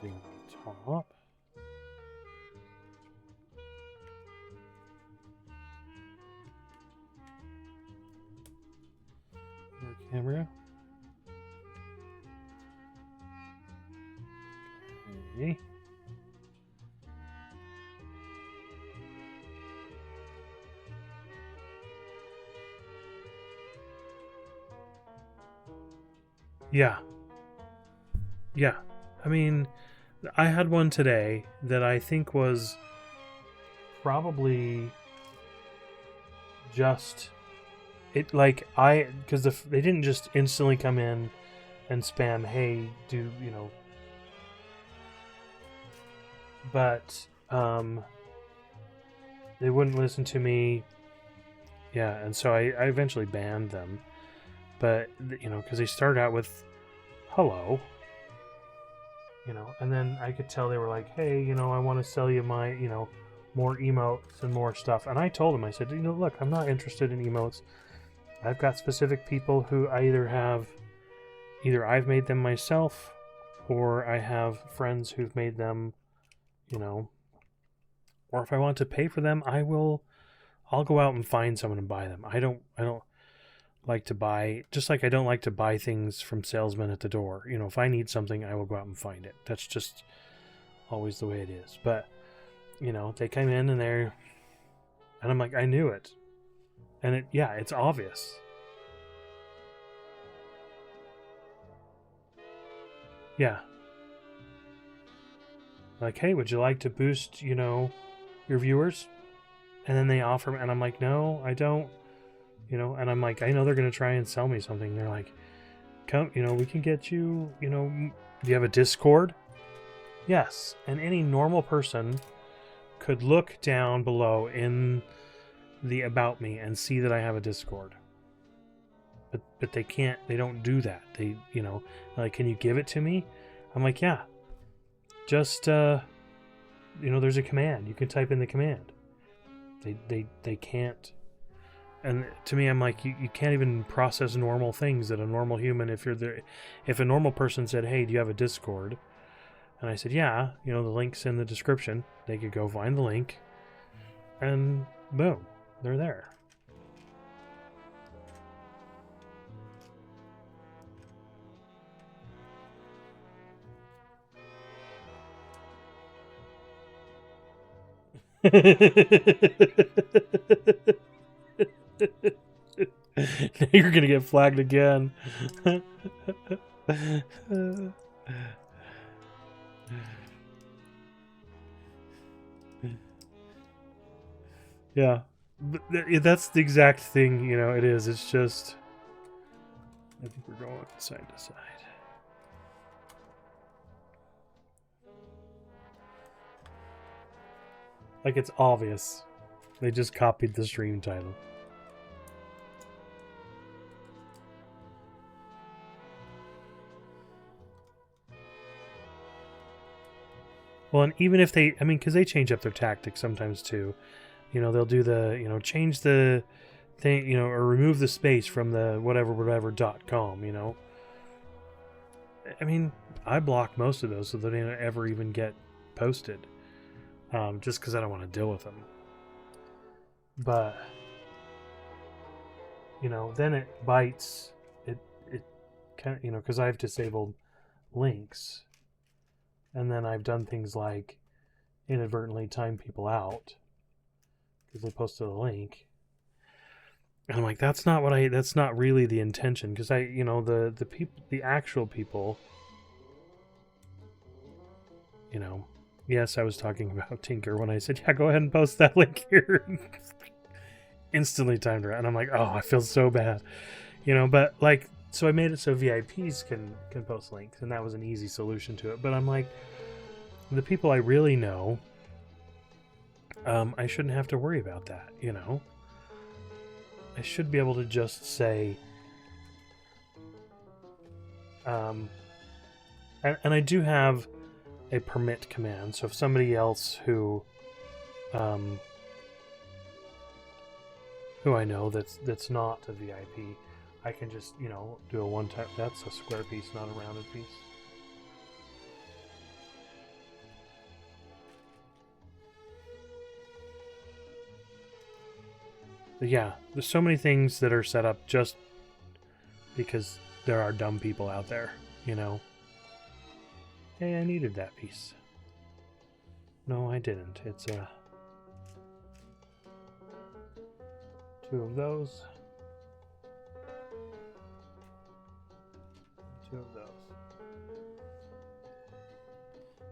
Do top. Your camera. Okay. Yeah. Yeah. I mean, I had one today that I think was probably just it, like, because they didn't just instantly come in and spam, hey, do, you know, but they wouldn't listen to me. Yeah, and so I eventually banned them. But, you know, because they started out with hello, you know, and then I could tell they were like, hey, you know, I want to sell you my, you know, more emotes and more stuff. And I told them, I said, you know, look, I'm not interested in emotes. I've got specific people who I either I've made them myself, or I have friends who've made them, you know, or if I want to pay for them, I'll go out and find someone and buy them. I don't like to buy, just like I don't like to buy things from salesmen at the door. You know, if I need something, I will go out and find it. That's just always the way it is. But, you know, they came in and I'm like, I knew it. And it's obvious. Yeah. Like, hey, would you like to boost, you know, your viewers? And then they offer me, and I'm like, no, I don't. You know, and I'm like, I know they're going to try and sell me something. They're like, come, you know, we can get you, you know, do you have a Discord? Yes. And any normal person could look down below in the About Me and see that I have a Discord. But they can't, they don't do that. They, you know, like, can you give it to me? I'm like, yeah. Just, you know, there's a command. You can type in the command. They can't. And to me, I'm like, you can't even process normal things that a normal human, if a normal person said, hey, do you have a Discord? And I said, yeah, you know, the link's in the description. They could go find the link, and boom, they're there. Now you're gonna get flagged again. Yeah, that's the exact thing. You know, it is. It's just. I think we're going side to side. Like it's obvious. They just copied the stream title. Well, and even if they, I mean, because they change up their tactics sometimes too. You know, they'll do the, you know, change the thing, you know, or remove the space from the whatever.com, you know. I mean, I block most of those so they don't ever even get posted. Just because I don't want to deal with them. But, you know, then it bites. It kind of, you know, because I've disabled links. And then I've done things like inadvertently time people out because they posted a link. And I'm like, that's not really the intention. Because you know, the actual people, you know, yes, I was talking about Tinker when I said, yeah, go ahead and post that link here. Instantly timed her. And I'm like, oh, I feel so bad. You know, but like, so I made it so VIPs can post links, and that was an easy solution to it. But I'm like, the people I really know, I shouldn't have to worry about that, you know? I should be able to just say, and I do have a permit command, so if somebody else who I know that's not a VIP, I can just, you know, do a one-time. That's a square piece, not a rounded piece. But yeah, there's so many things that are set up just because there are dumb people out there, you know. Hey, I needed that piece. No, I didn't. It's two of those. Two of those.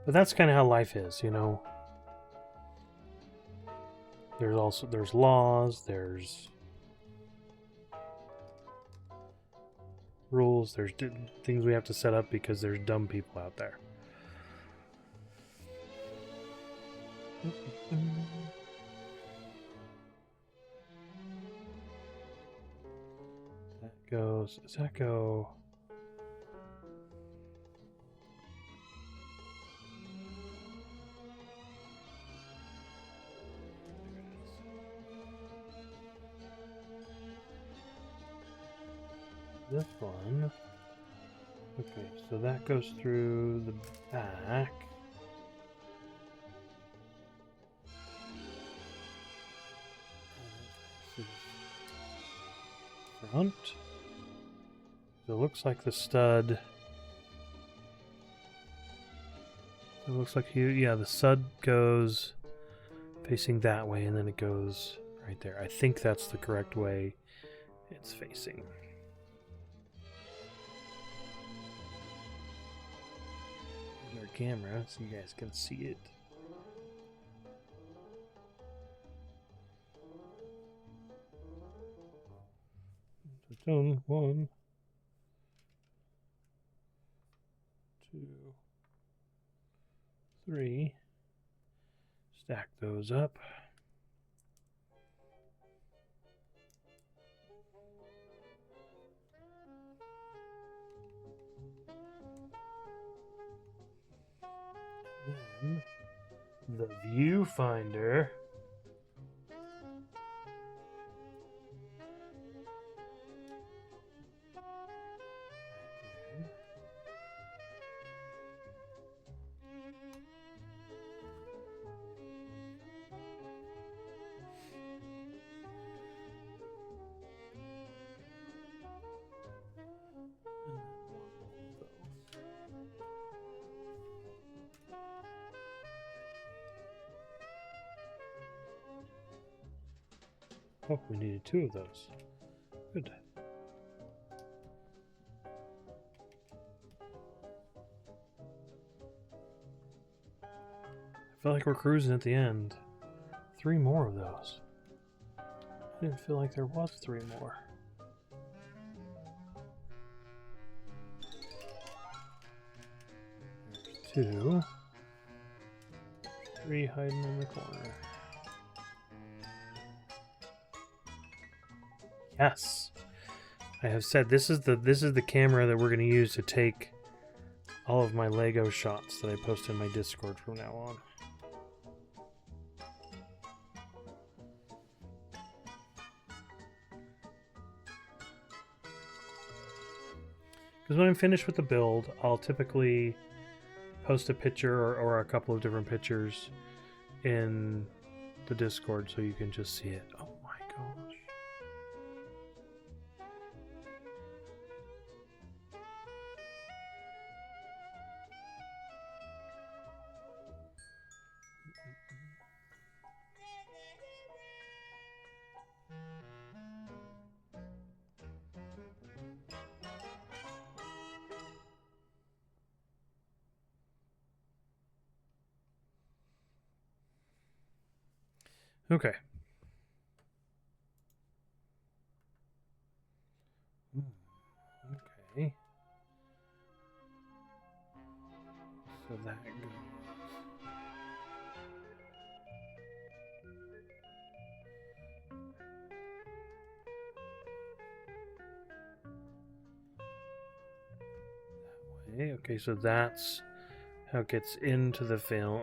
But that's kind of how life is, you know. There's laws, there's rules, there's things we have to set up because there's dumb people out there. Does that go? This one. Okay, so that goes through the back. Front. So it looks like the stud. It looks like the stud goes facing that way, and then it goes right there. I think that's the correct way it's facing. Here's our camera so you guys can see it. Done. 1, 2, 3. Stack those up. Then the viewfinder. Oh, we needed 2 of those. Good. I feel like we're cruising at the end. 3 more of those. I didn't feel like there was 3 more. There's 2. 3 hiding in the corner. Yes. I have said this is the camera that we're going to use to take all of my Lego shots that I post in my Discord from now on. Because when I'm finished with the build, I'll typically post a picture or a couple of different pictures in the Discord so you can just see it. Oh my gosh. Okay. Okay. So that goes. That way. Okay, so that's how it gets into the film.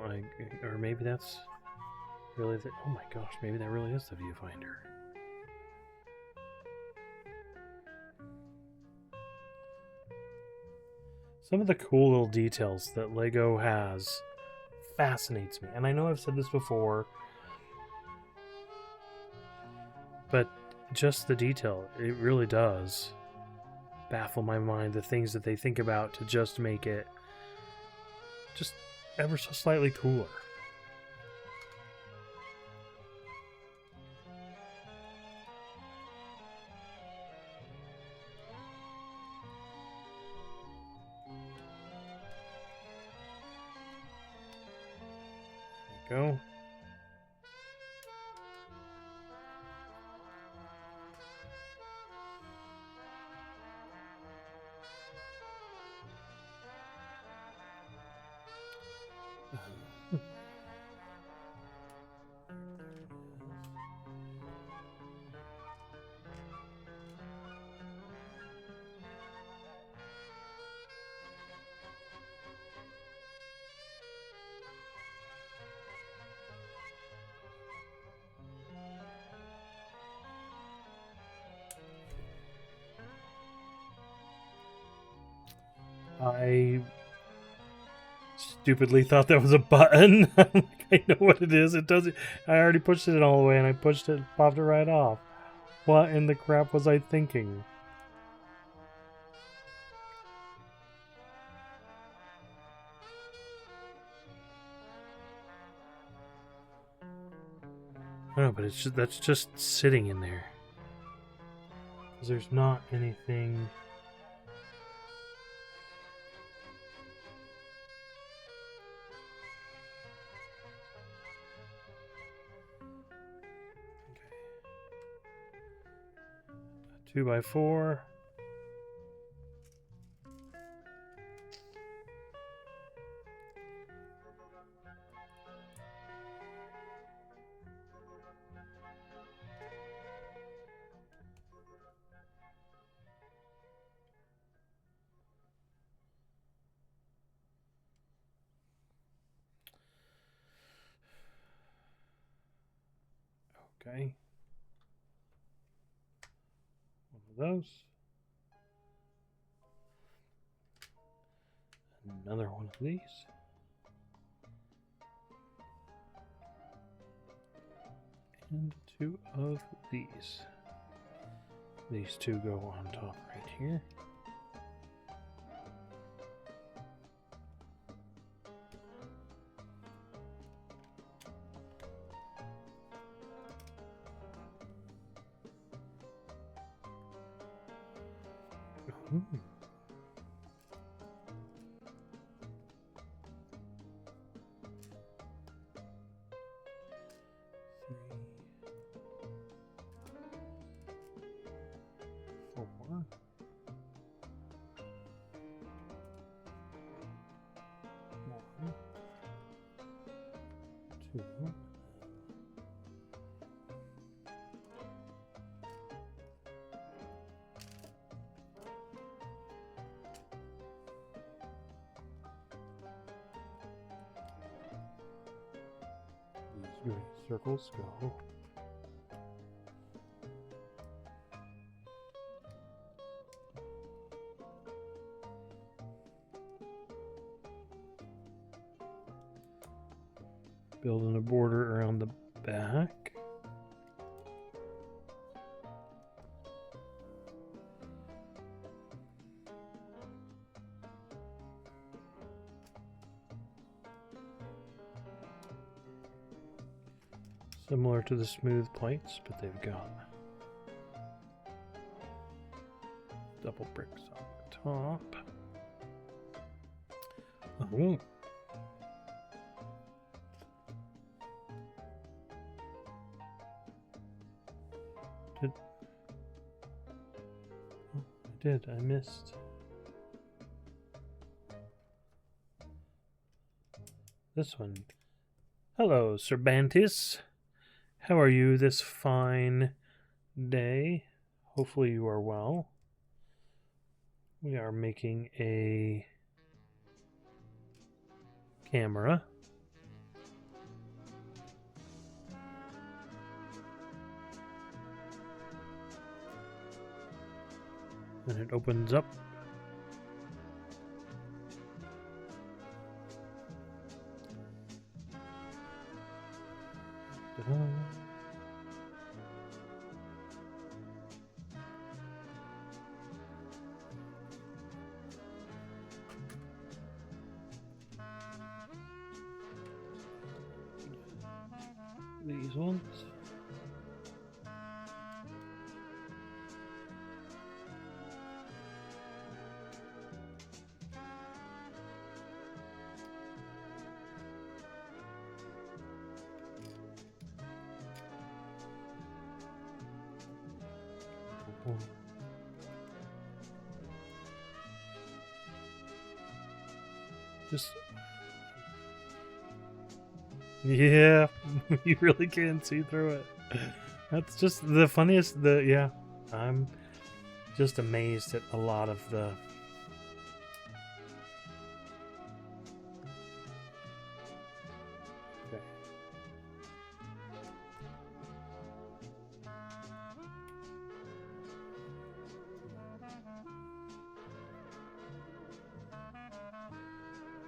Or maybe that's really the. Oh my gosh, maybe that really is the viewfinder. Some of the cool little details that Lego has fascinates me. And I know I've said this before, but just the detail, it really does baffle my mind, the things that they think about to just make it just ever so slightly cooler. Go. I stupidly thought that was a button. I'm like, I know what it is. It doesn't. I already pushed it all the way, and I pushed it, popped it right off. What in the crap was I thinking? No, but it's just, that's just sitting in there. Because there's not anything. Okay. 2x4. Okay. One of those. Another one of these. And 2 of these. These 2 go on top right here. Mm. Four. One. Two. These green circles go. Building a border around the back. Similar to the smooth plates, but they've got double bricks on the top. Oh. I missed. This one. Hello, Cervantes. How are you this fine day? Hopefully you are well. We are making a camera. And it opens up. Ta-da. These ones. Just yeah, you really can't see through it. That's just the funniest. Yeah, I'm just amazed at a lot of the. Okay.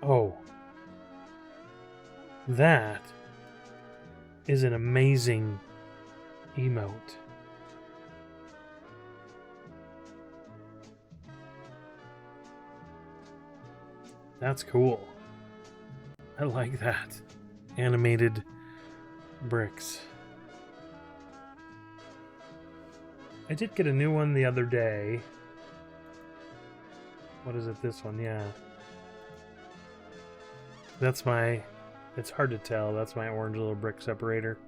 Oh. That is an amazing emote. That's cool. I like that. Animated bricks. I did get a new one the other day. What is it? This one, yeah. That's my... It's hard to tell. That's my orange little brick separator.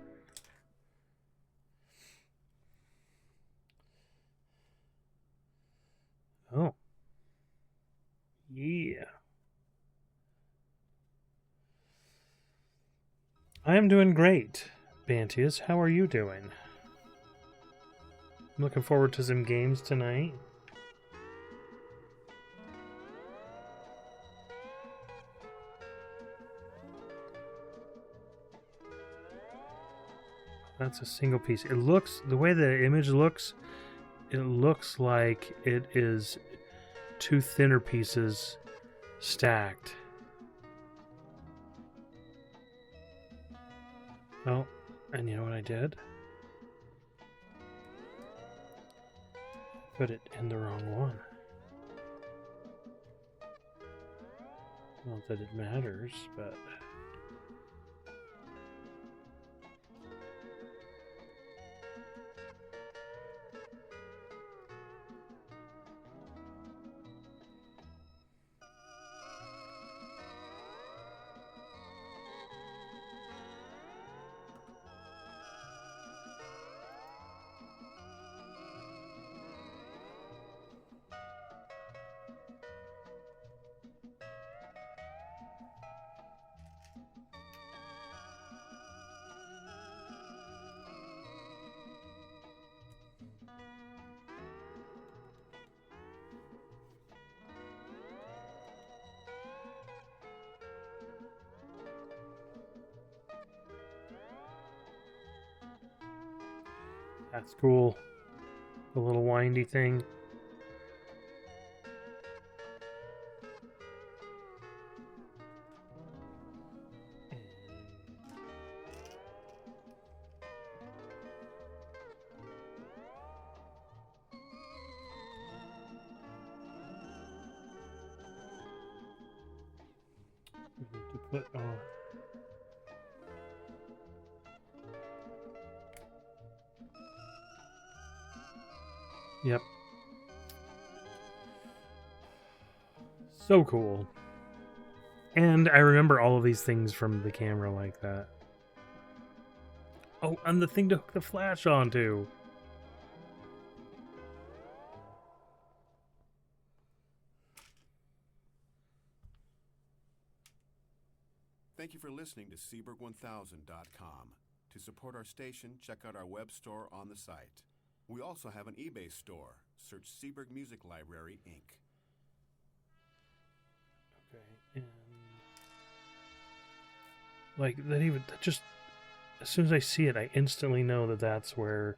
Oh. Yeah. I am doing great, Bantius. How are you doing? I'm looking forward to some games tonight. That's a single piece. It looks, the way the image looks, it looks like it is two thinner pieces stacked. Oh, and you know what I did? Put it in the wrong one. Not that it matters, but... That's cool. The little windy thing. We need to put Yep. So cool. And I remember all of these things from the camera like that. Oh, and the thing to hook the flash onto. Thank you for listening to Seaberg1000.com. To support our station, check out our web store on the site. We also have an eBay store. Search Seaberg Music Library, Inc. Okay, and like that just as soon as I see it, I instantly know that that's where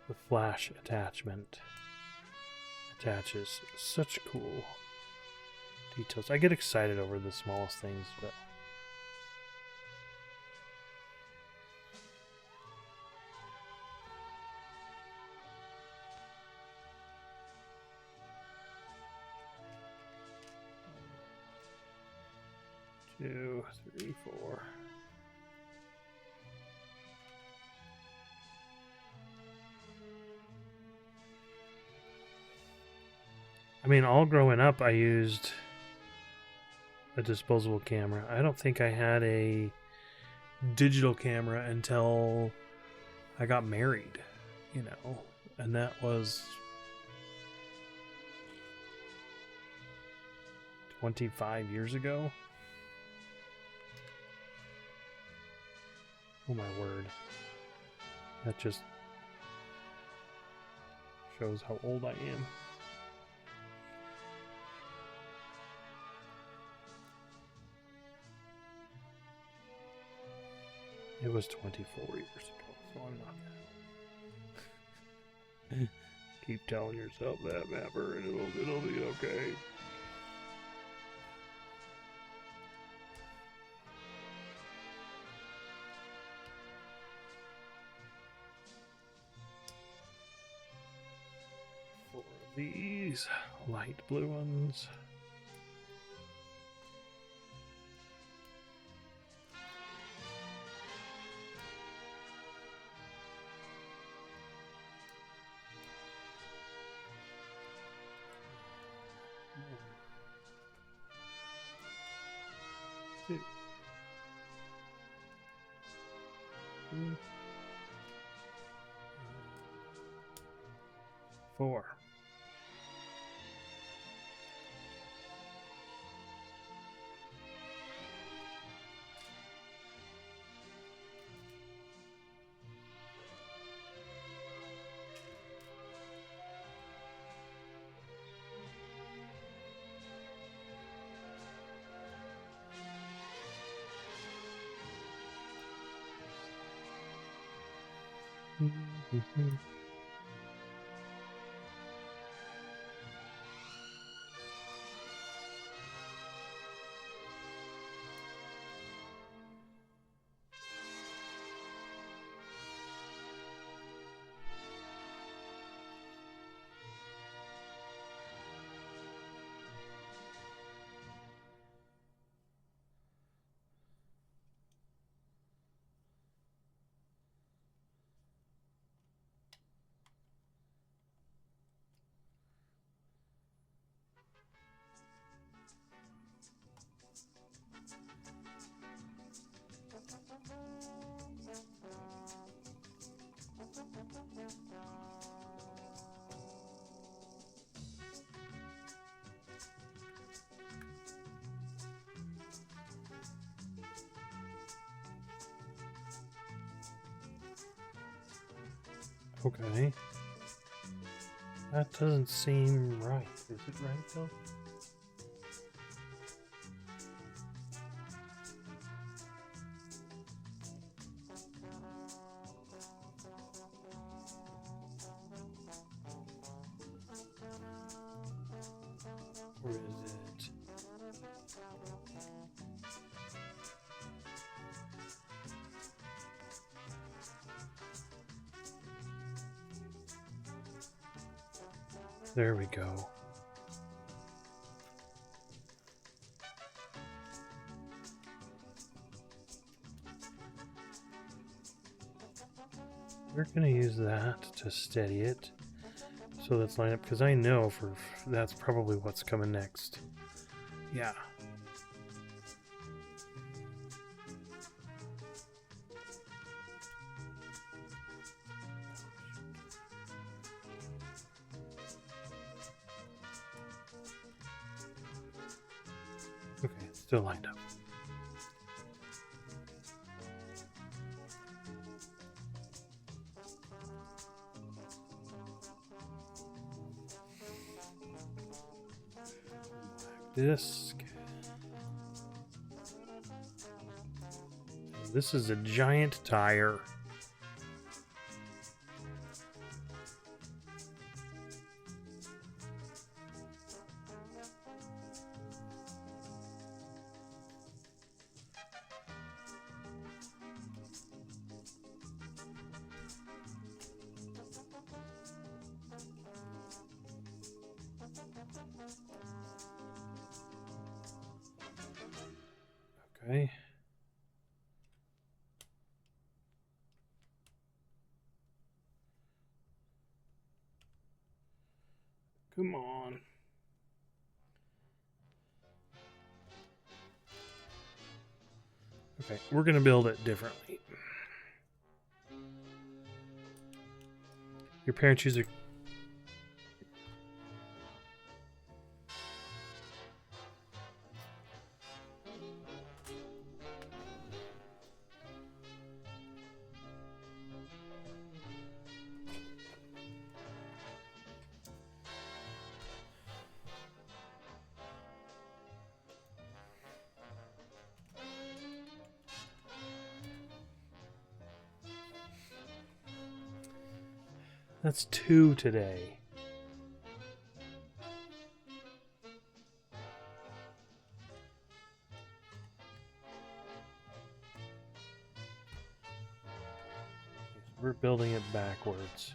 the flash attachment attaches. Such cool details. I get excited over the smallest things, but two, three, four. I mean, all growing up, I used a disposable camera. I don't think I had a digital camera until I got married, you know, and that was 25 years ago. Oh my word. That just shows how old I am. It was 24 years ago, so I'm not that. Keep telling yourself that, Mapper, and it'll be okay. Four of these light blue ones. Two. Three. Four. Mm-hmm. Okay. That doesn't seem right. Is it right, though? There we go. We're going to use that to steady it. So let's line up, because I know that's probably what's coming next. Yeah. Okay, it's still lined up. Disc. This is a giant tire. Okay. Come on. Okay, we're going to build it differently. Your parents use a That's 2 today. We're building it backwards.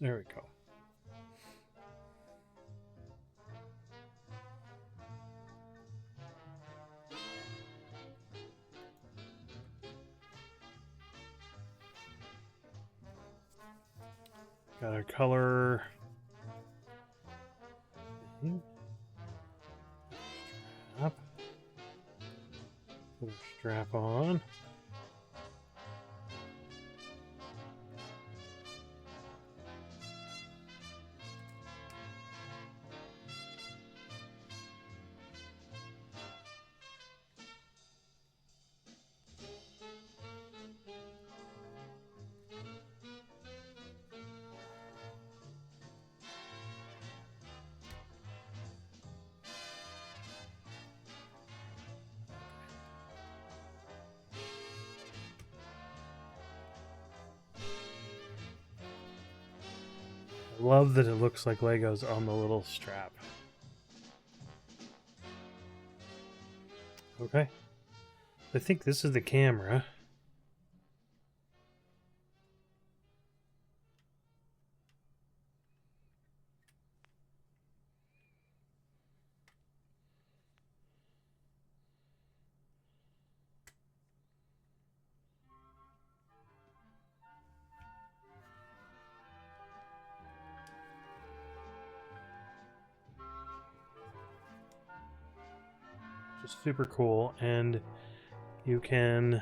There we go. Got a color. Strap. Put a strap on. I love that it looks like Legos on the little strap. Okay. I think this is the camera. Just super cool, and you can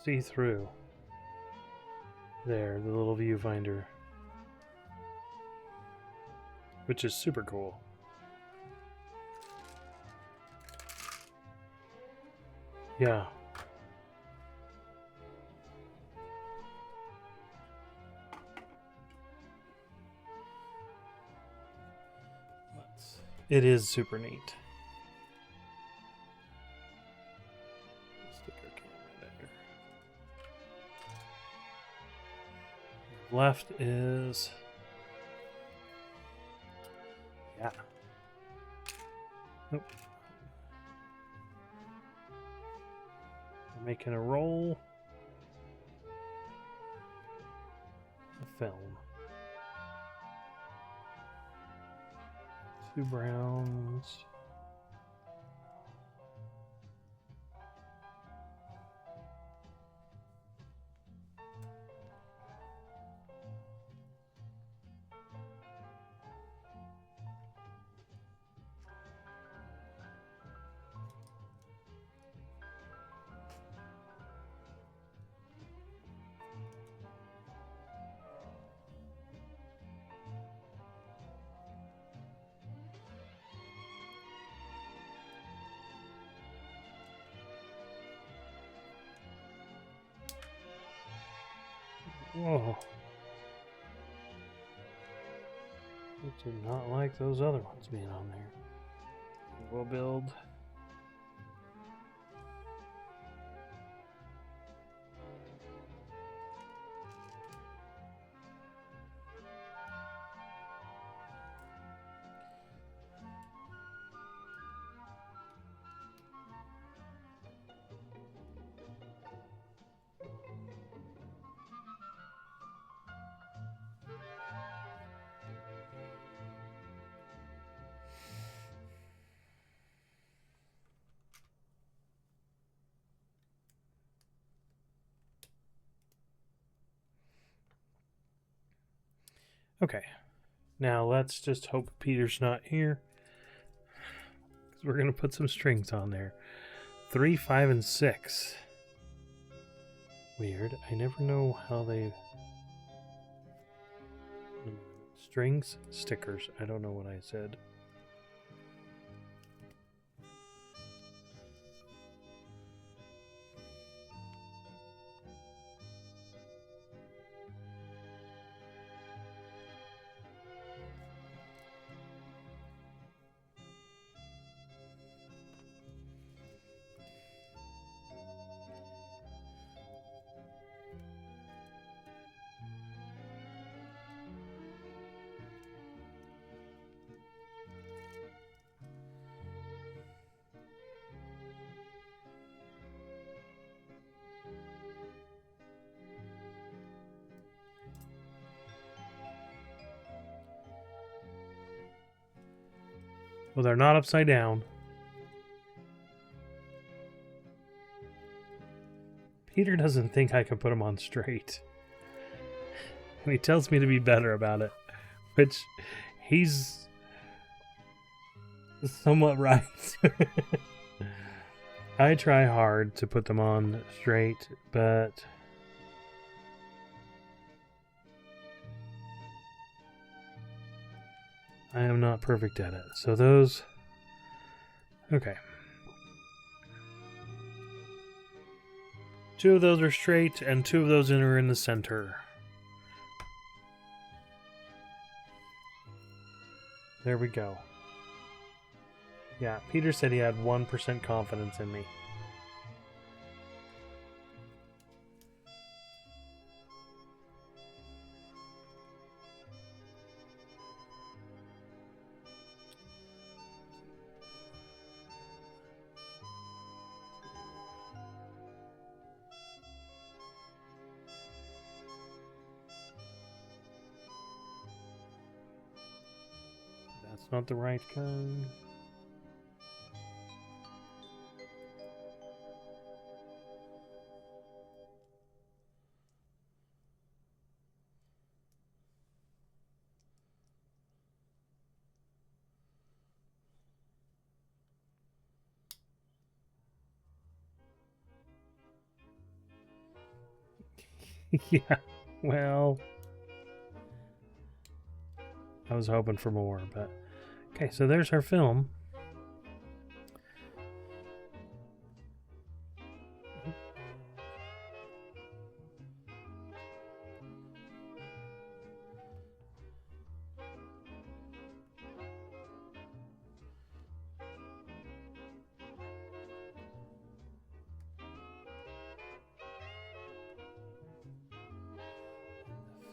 see through there, the little viewfinder, which is super cool. Yeah. It is super neat. Sticker camera there. Left is... yeah. Nope. We're making a roll. A film. 2 browns. Whoa. I did not like those other ones being on there. We'll build. Okay, now let's just hope Peter's not here, because we're going to put some strings on there. 3, 5, and 6. Weird. I never know how they... Strings? Stickers. I don't know what I said. Well, they're not upside down. Peter doesn't think I can put them on straight. And he tells me to be better about it. Which, he's somewhat right. I try hard to put them on straight, but... I am not perfect at it. So those... Okay. 2 of those are straight, and 2 of those are in the center. There we go. Yeah, Peter said he had 1% confidence in me. That's not the right kind. Yeah, well, I was hoping for more, but okay, so there's our film.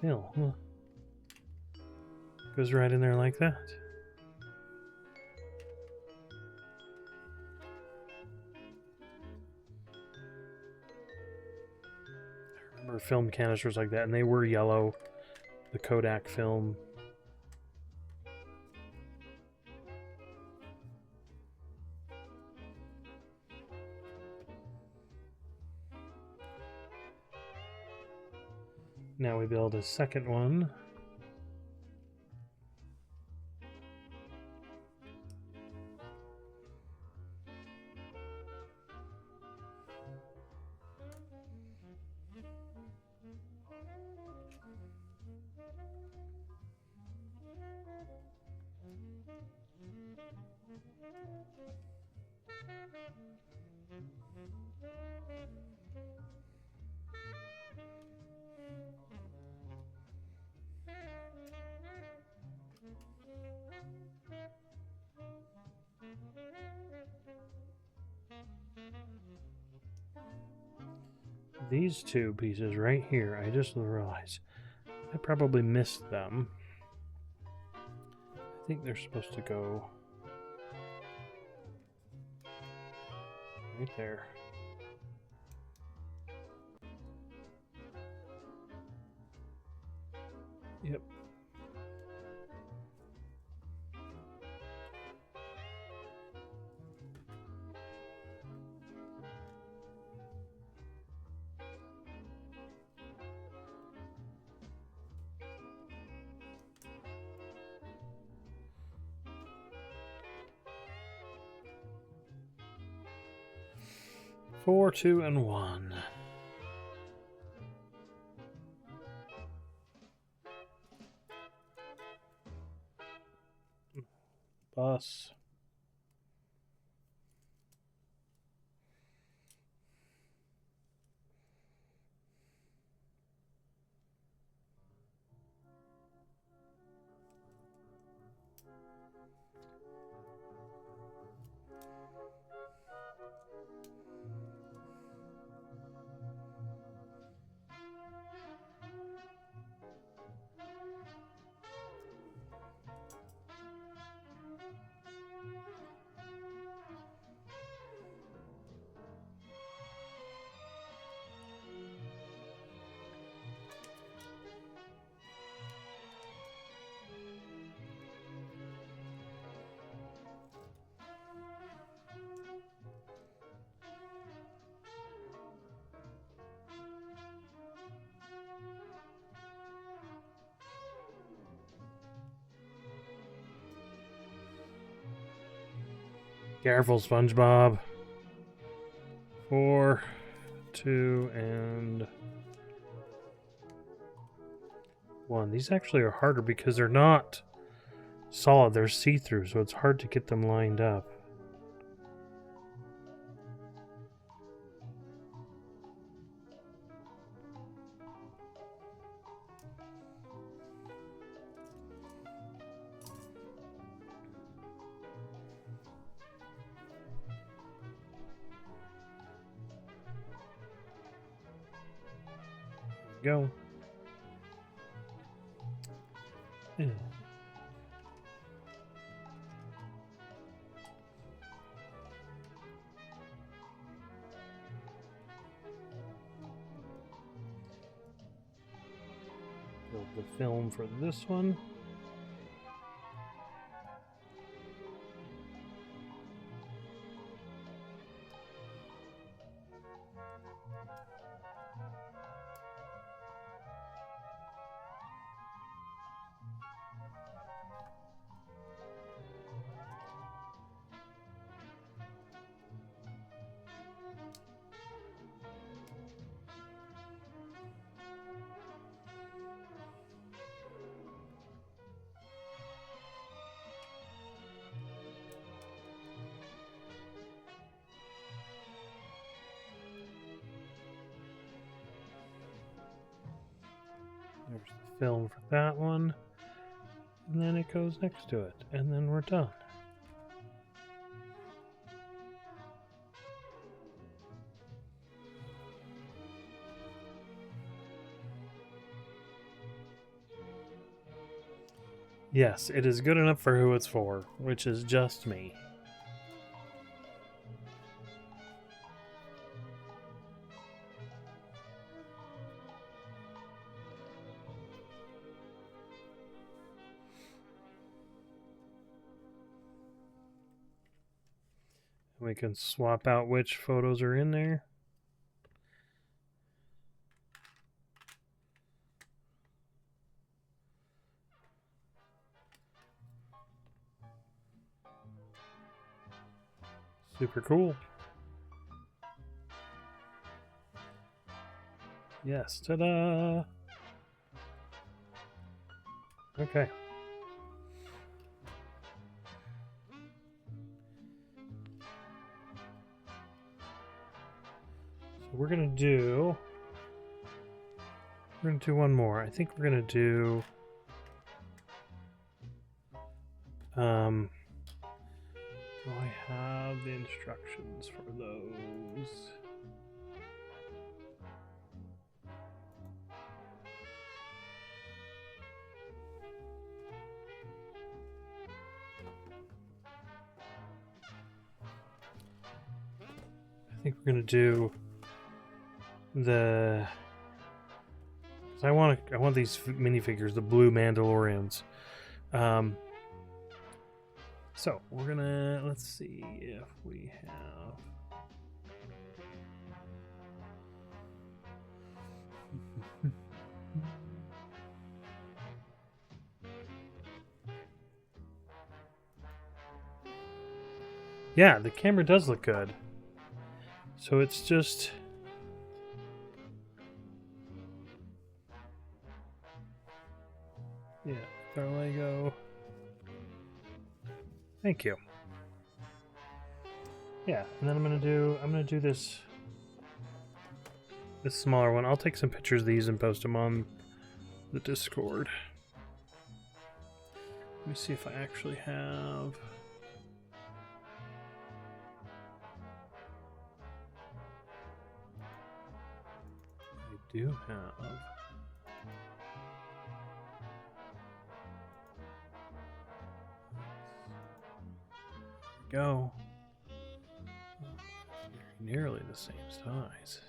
film. Goes right in there like that. I remember film canisters like that, and they were yellow. The Kodak film. Now we build a second one. These two pieces right here, I just realized I probably missed them. I think they're supposed to go right there. Yep. Four, two, and one. Bus. Careful, SpongeBob. 4, 2, and 1. These actually are harder because they're not solid. They're see-through, so it's hard to get them lined up. Go. Yeah. Build the film for this one. There's the film for that one. And then it goes next to it. And then we're done. Yes, it is good enough for who it's for, which is just me. We can swap out which photos are in there. Super cool. Yes, ta-da! Okay. So we're gonna do one more. I think we're gonna do do I have the instructions for those? I think we're gonna do the. I want these minifigures, the blue Mandalorians. So we're gonna let's see if we have. Yeah, the camera does look good. So it's just. Yeah, our Lego. Thank you. Yeah, and then I'm gonna do this smaller one. I'll take some pictures of these and post them on the Discord. Let me see if I actually have. I do have. Go. Nearly the same size.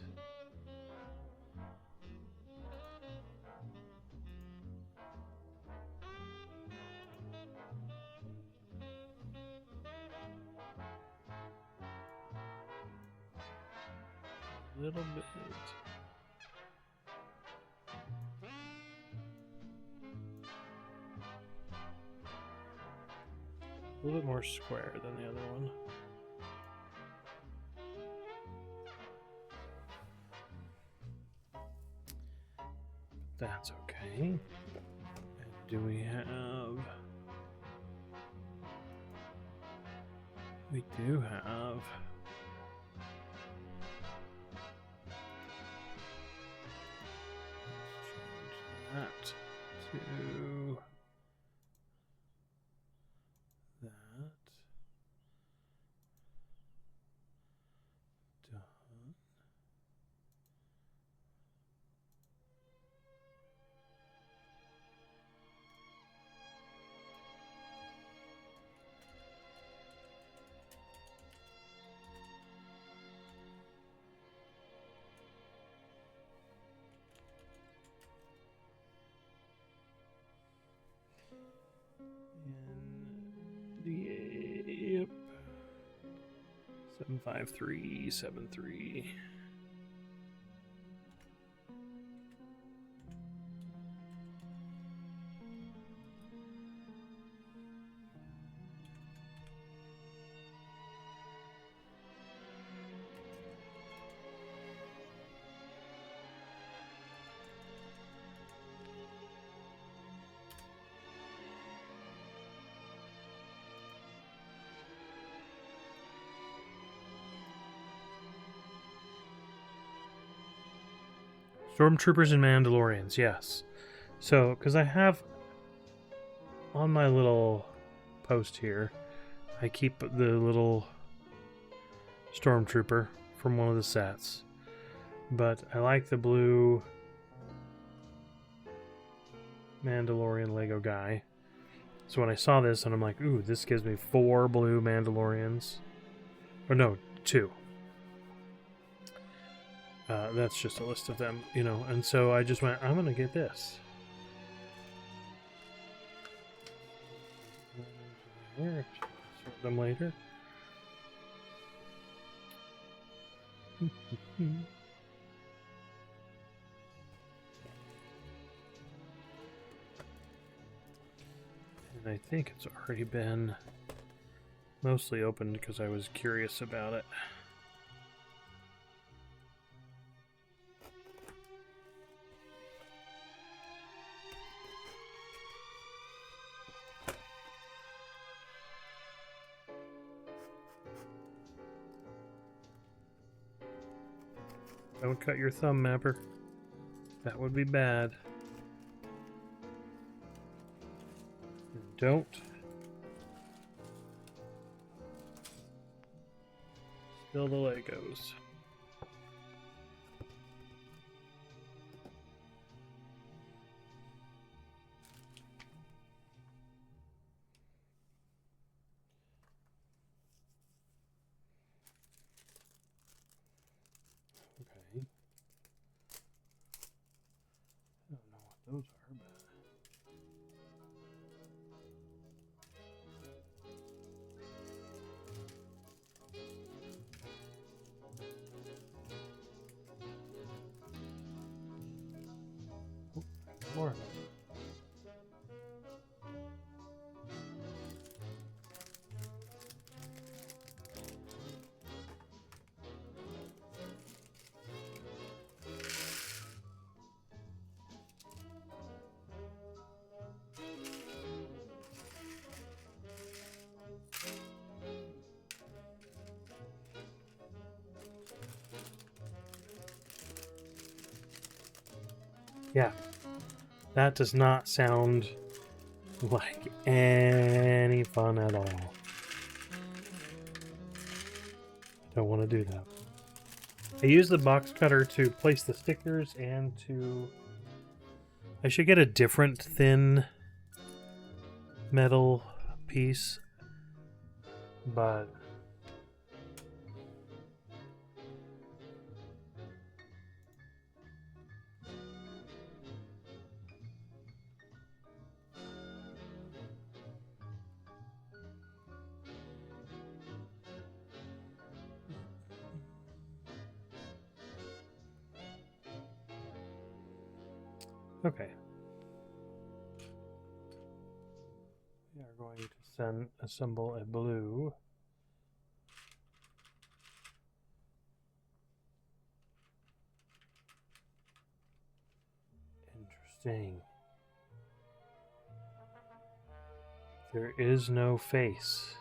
A little bit. A little bit more square than the other one. That's okay. And do we have... We do have... Let's change that to... that. Done. Yep. 75373. Stormtroopers and Mandalorians, yes. So, because I have on my little post here, I keep the little Stormtrooper from one of the sets. But I like the blue Mandalorian Lego guy. So when I saw this, and I'm like, ooh, this gives me 4 blue Mandalorians. Or no, 2. That's just a list of them, you know. And so I just went, I'm going to get this. Sort them later. And I think it's already been mostly opened because I was curious about it. Don't cut your thumb, Mapper. That would be bad. Don't. Spill the Legos. Okay. I don't know what those are, but... More of them. Yeah. That does not sound like any fun at all. Don't want to do that. I use the box cutter to place the stickers and to... I should get a different thin metal piece, but... Okay. We are going to assemble a blue. Interesting. There is no face.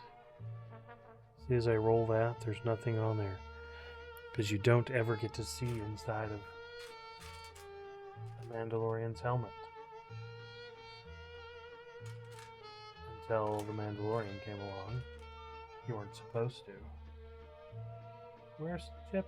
See, as I roll that, there's nothing on there. Because you don't ever get to see inside of a Mandalorian's helmet. Until the Mandalorian came along. You weren't supposed to. Where's the jetpack?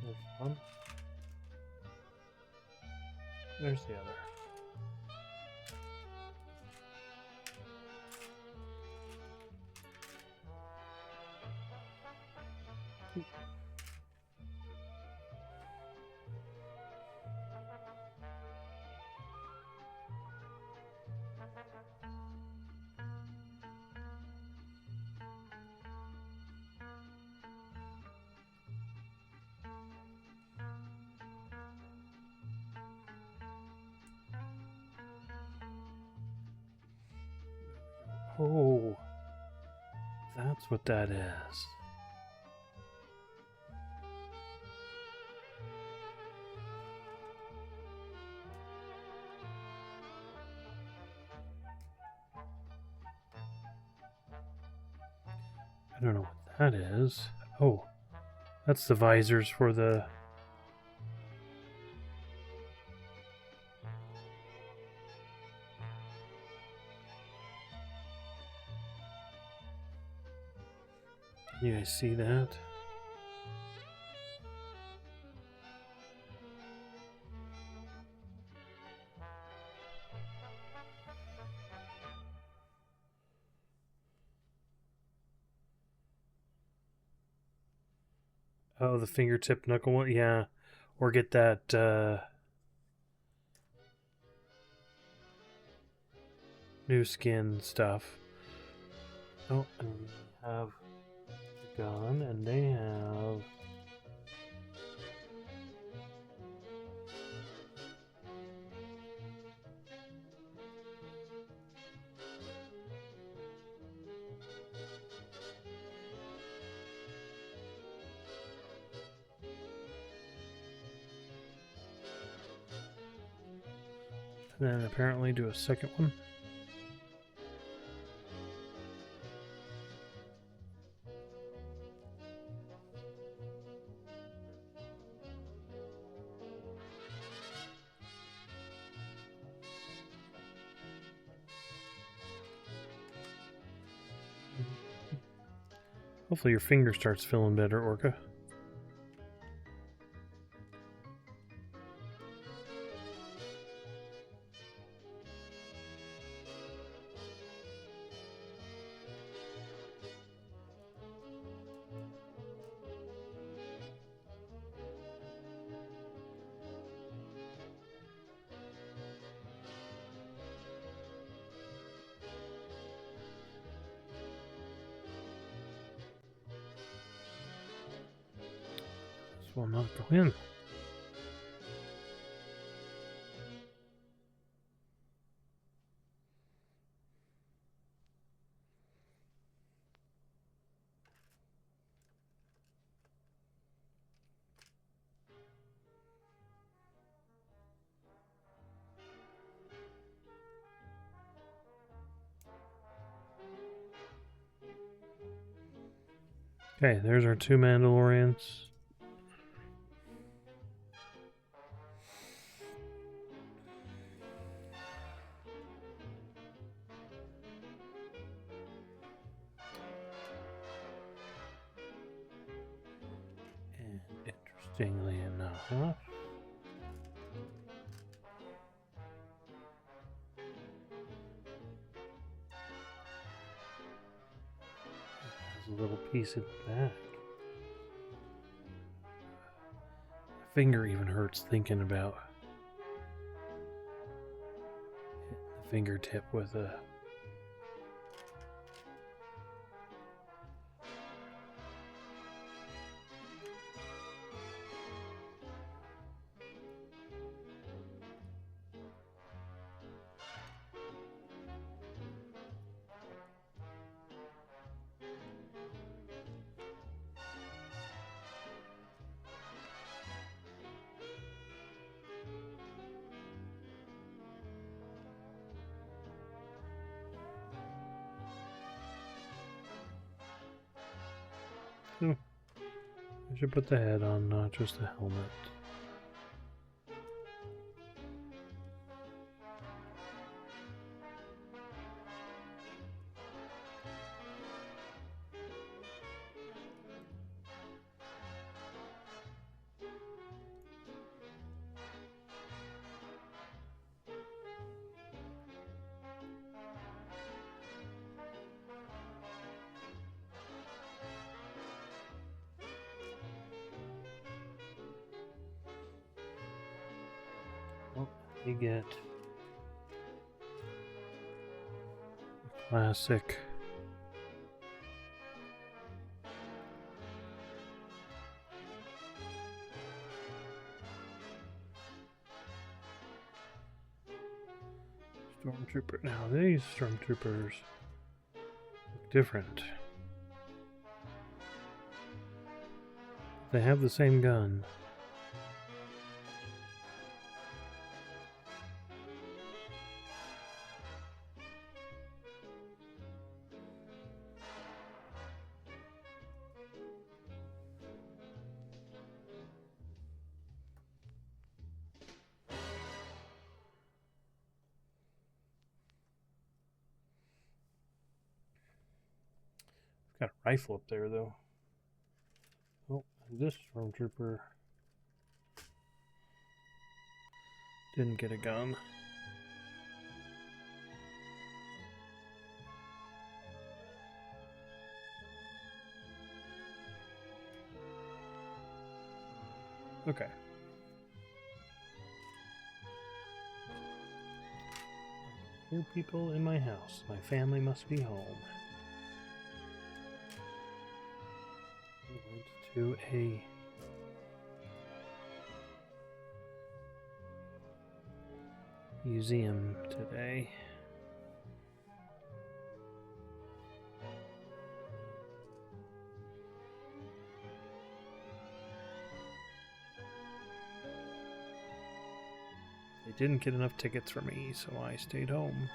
There's one. There's the other. Oh, that's what that is. I don't know what that is. Oh, that's the visors for the... You guys see that? Oh, the fingertip knuckle one? Yeah. Or get that new skin stuff. Oh, and they have the gun, and they have... And then apparently do a second one. Hopefully your finger starts feeling better, Orca. This will not go in. Okay, there's our two Mandalorians. And interestingly enough, there's a little piece in the back. My finger even hurts thinking about hitting the fingertip with a... I should put the head on, not just the helmet. You get classic stormtrooper. Now these stormtroopers look different. They have the same gun. Got a rifle up there, though. Oh, this stormtrooper didn't get a gun. Okay. I hear people in my house. My family must be home. We went to a museum today. They didn't get enough tickets for me, so I stayed home.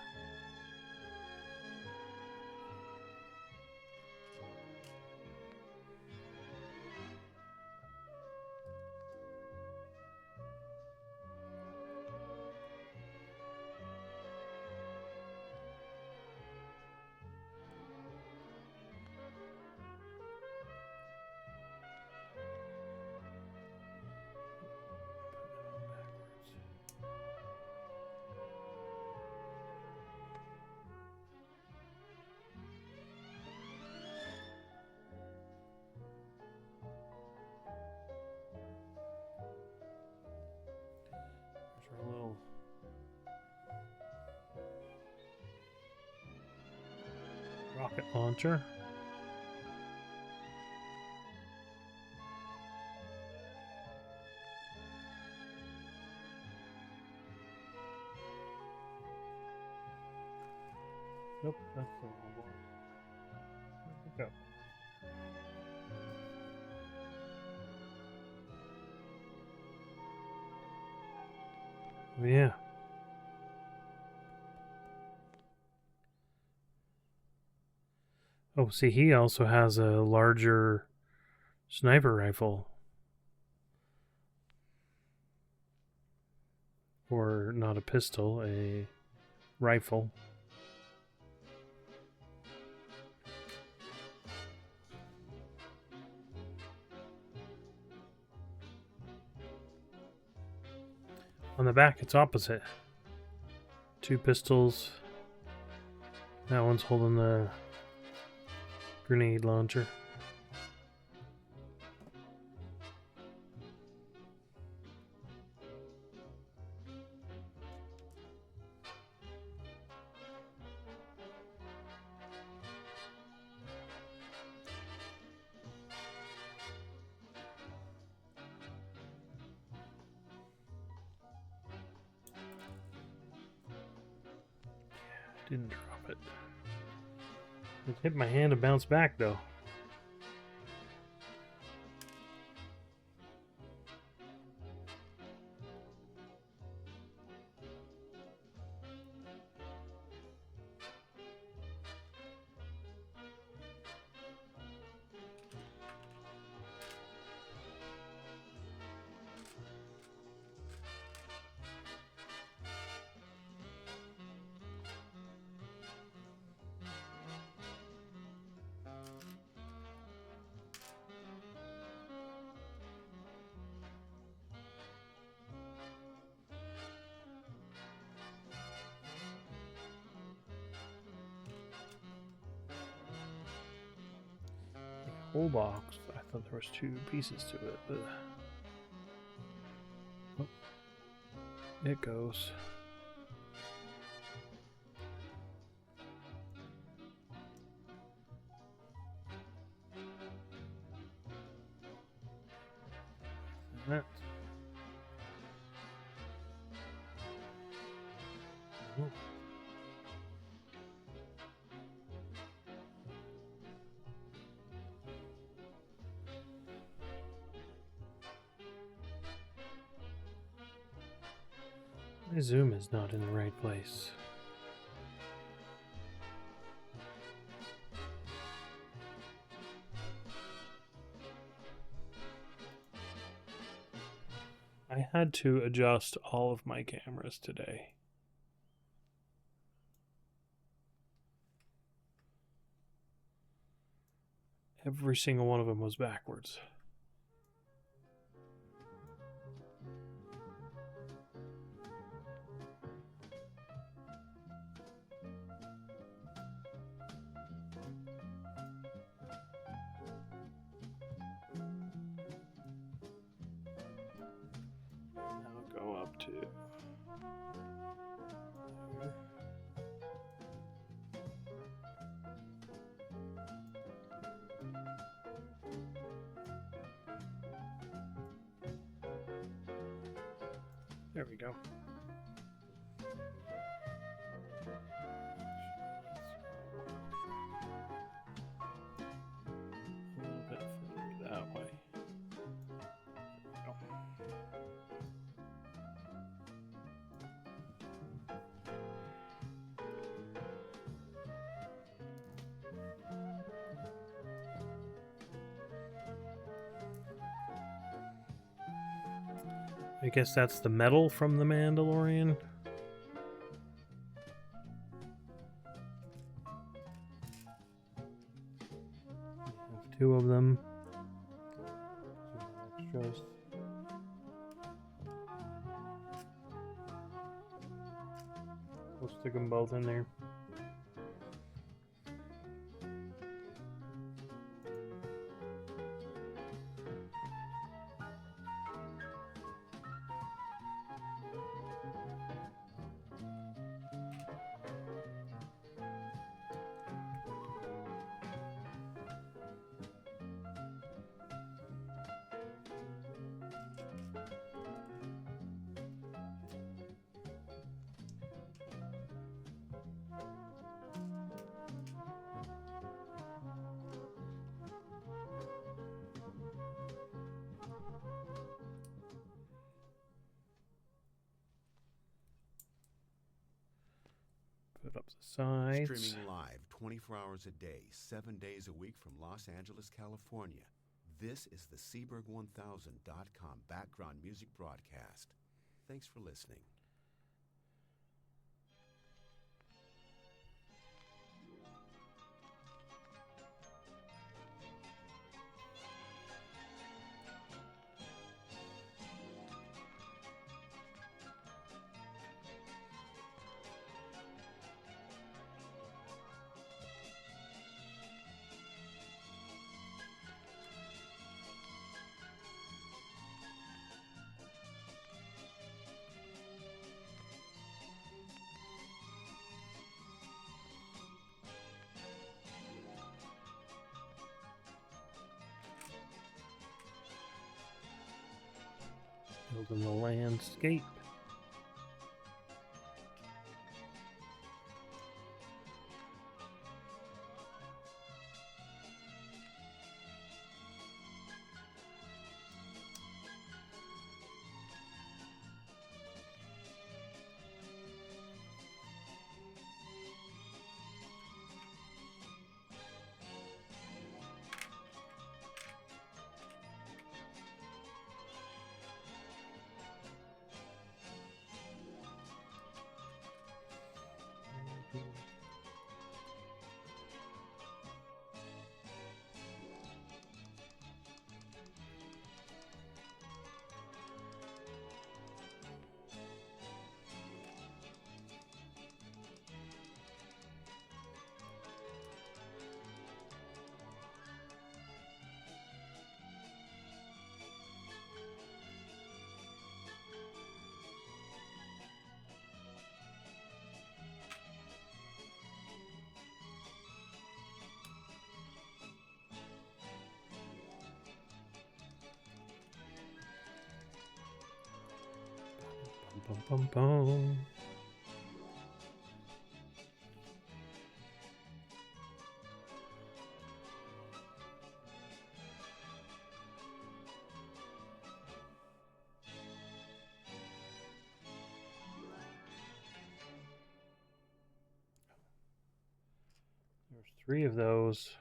There's our little rocket launcher. Nope, that's the wrong one. Where'd it go? Oh, yeah. Oh, see, he also has a larger sniper rifle. Or not a pistol, a rifle. On the back, it's opposite. 2 pistols. That one's holding the grenade launcher. Didn't drop it. It hit my hand and bounced back, though. Whole box. I thought there was 2 pieces to it, but oh, it goes. That. Oh. My zoom is not in the right place. I had to adjust all of my cameras today. Every single one of them was backwards. Now go up to... There we go. A little bit further that way. There we go. I guess that's the metal from the Mandalorian. Have two of them. Extras. We'll stick them both in there. Put up the sides. Streaming live 24 hours a day, 7 days a week from Los Angeles, California. This is the Seaberg1000.com background music broadcast. Thanks for listening. Building the landscape. Bum, bum, bum. There's 3 of those.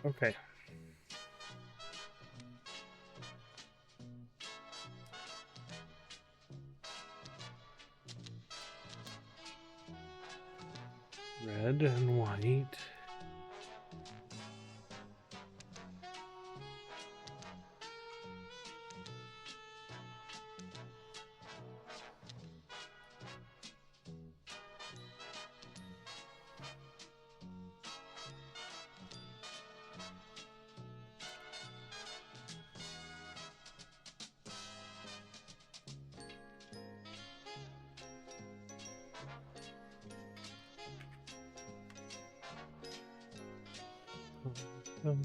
Okay. Red and white. Um,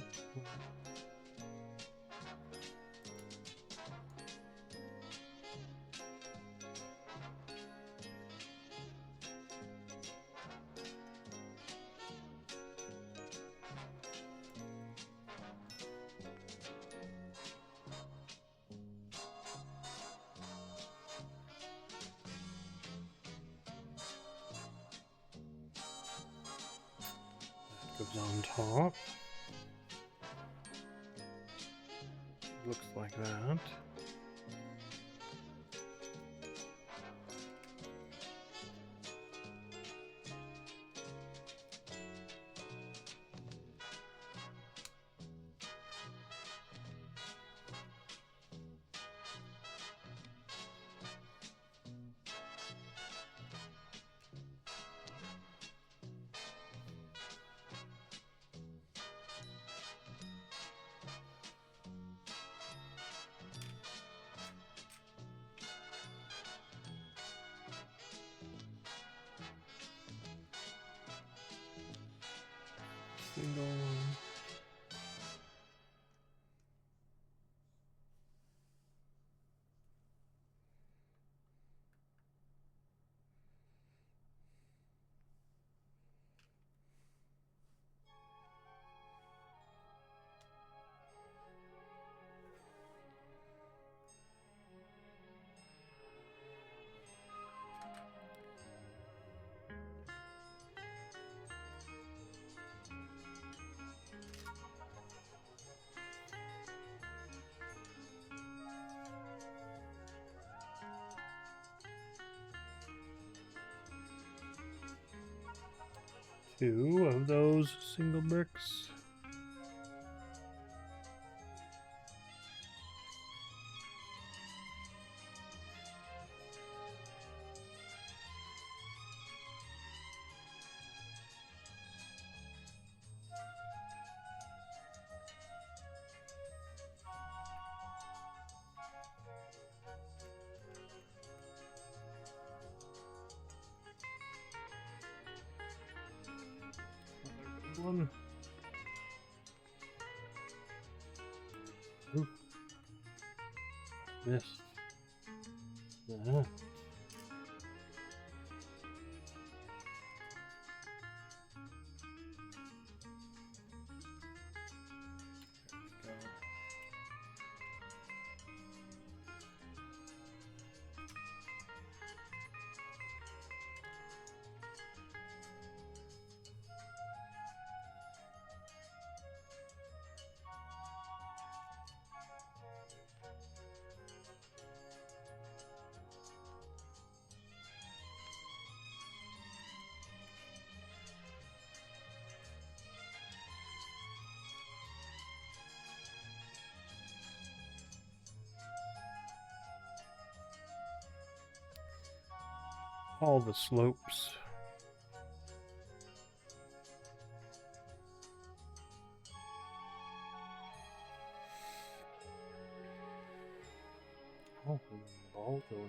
Goes on top. Looks like that. Single one. Two of those single bricks. One. Ooh. Missed. All the slopes. Oh, ball joint.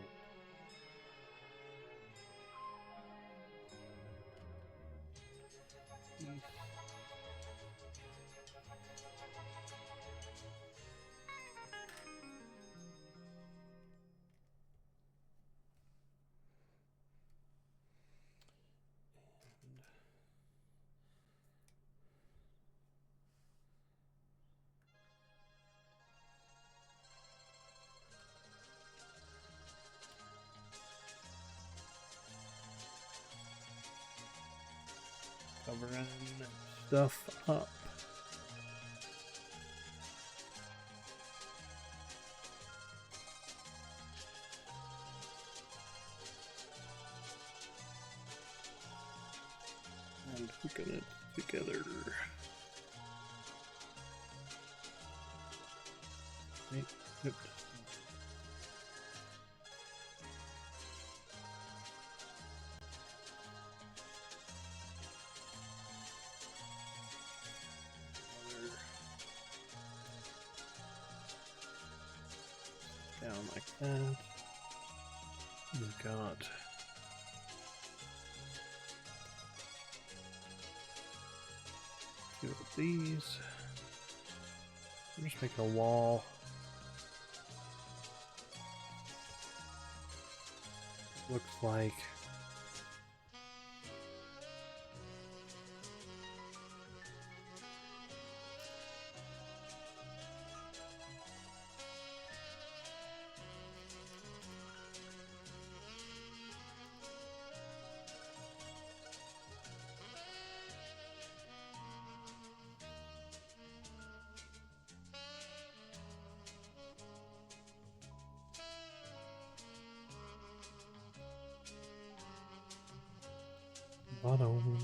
Covering stuff up. And hooking it together. Wait, oops. Down like that. We've got two of these. I'm just making a wall. Looks like bottom.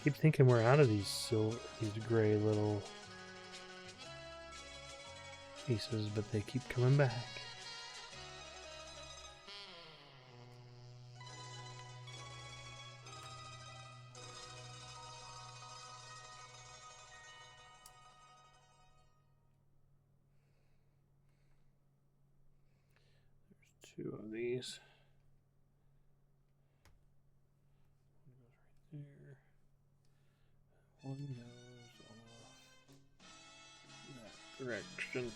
Keep thinking we're out of these gray little pieces, but they keep coming back. There's two of these. One goes right there. One goes off that direction.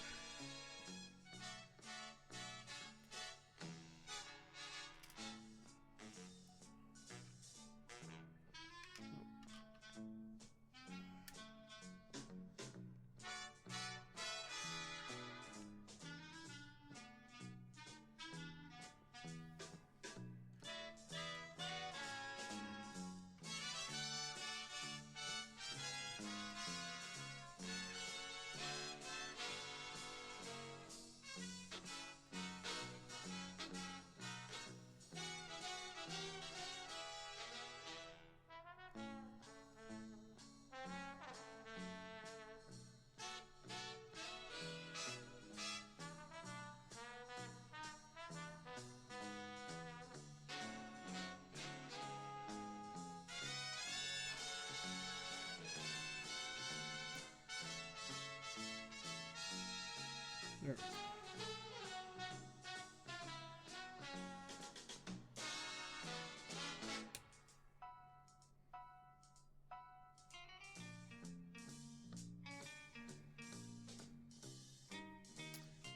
There.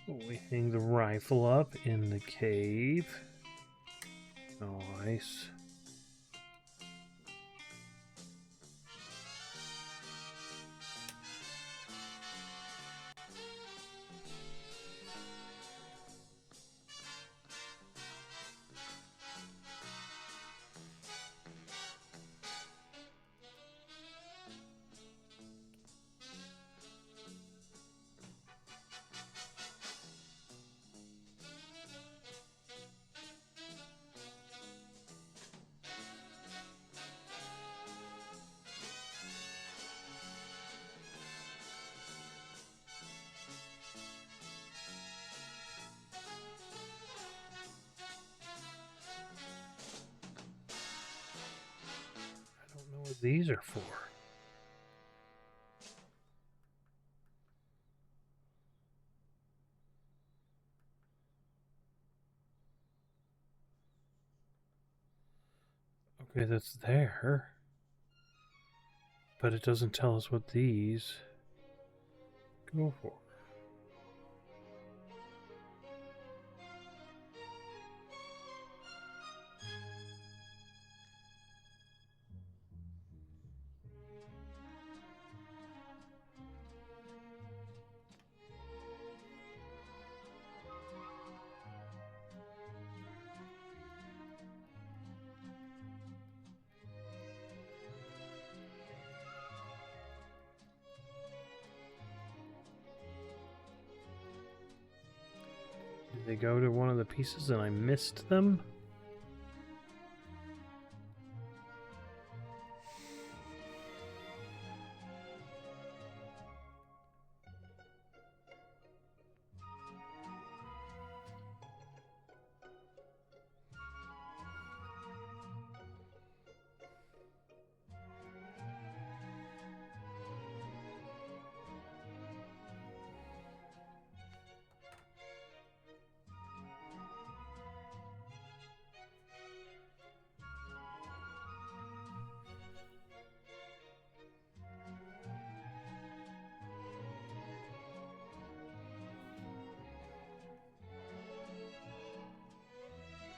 We hang the rifle up in the cave. Nice. I don't know what these are for. Okay, that's there. But it doesn't tell us what these go for. They go to one of the pieces and I missed them.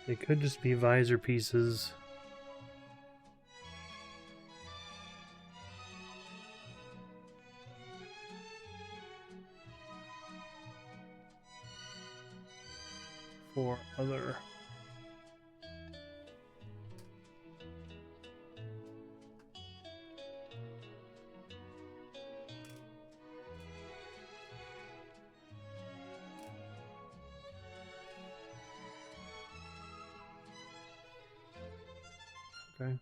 They could just be visor pieces. For other. Okay.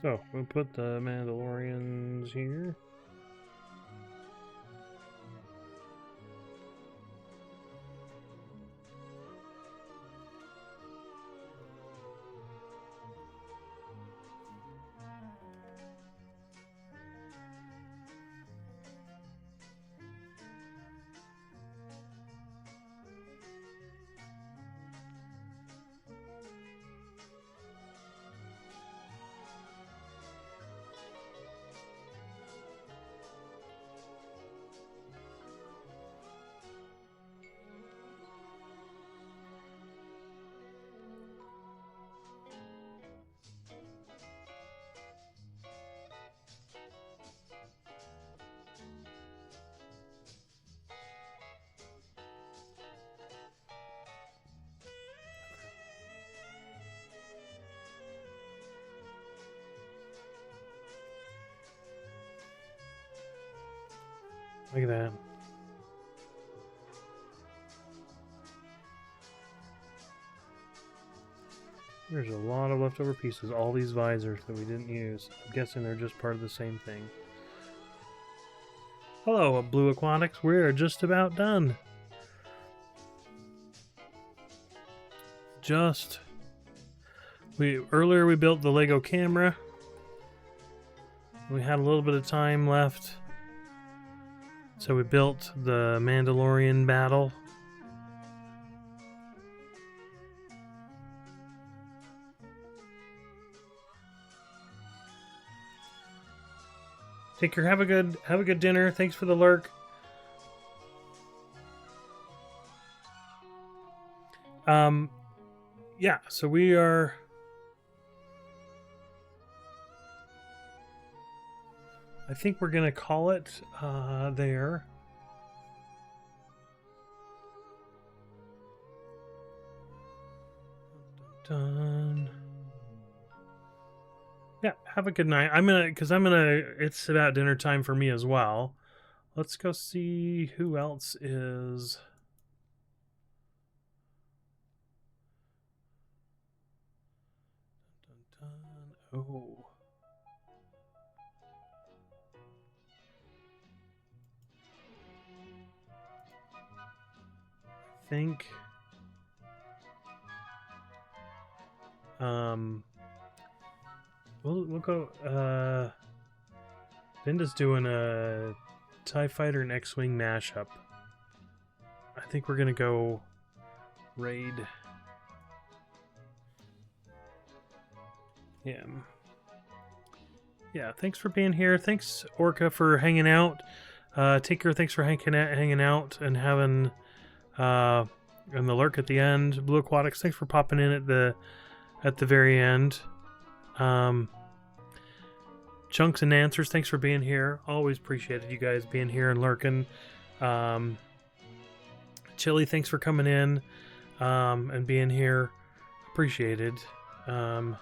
So, we'll put the Mandalorians here. Look at that. There's a lot of leftover pieces. All these visors that we didn't use. I'm guessing they're just part of the same thing. Hello, Blue Aquatics. We're just about done. Earlier we built the Lego camera. We had a little bit of time left. So we built the Mandalorian battle. Take care. Have a good dinner. Thanks for the lurk. Yeah, so we are I think we're gonna call it there. Done. Yeah, have a good night. It's about dinner time for me as well. Let's go see who else is. Oh. I think we'll go Binda's doing a TIE Fighter and X-Wing mashup. I think we're gonna go raid him. Yeah, thanks for being here. Thanks, Orca, for hanging out. Take care. Thanks for hanging out and having and the lurk at the end. Blue Aquatics, thanks for popping in at the very end. Chunks and Answers, thanks for being here. Always appreciated you guys being here and lurking. Chili, thanks for coming in and being here. Appreciated. Any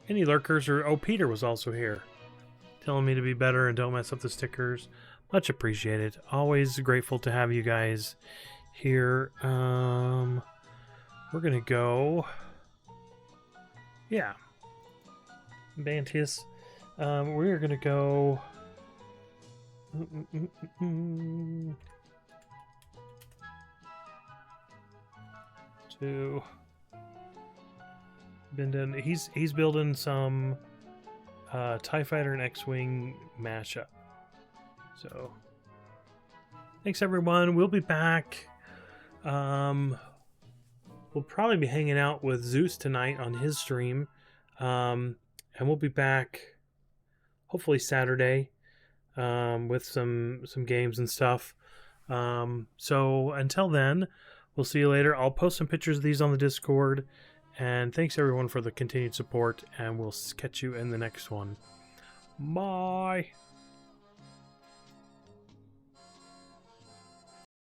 lurkers or Peter was also here, telling me to be better and don't mess up the stickers. Much appreciated. Always grateful to have you guys here. We're gonna go. Yeah, Bantius. We're gonna go. To Bindon. He's building some TIE Fighter and X-Wing mashup. So thanks everyone. We'll be back. We'll probably be hanging out with Zeus tonight on his stream. And we'll be back hopefully Saturday with some games and stuff. So until then, we'll see you later. I'll post some pictures of these on the Discord. And thanks everyone for the continued support, and we'll catch you in the next one. Bye!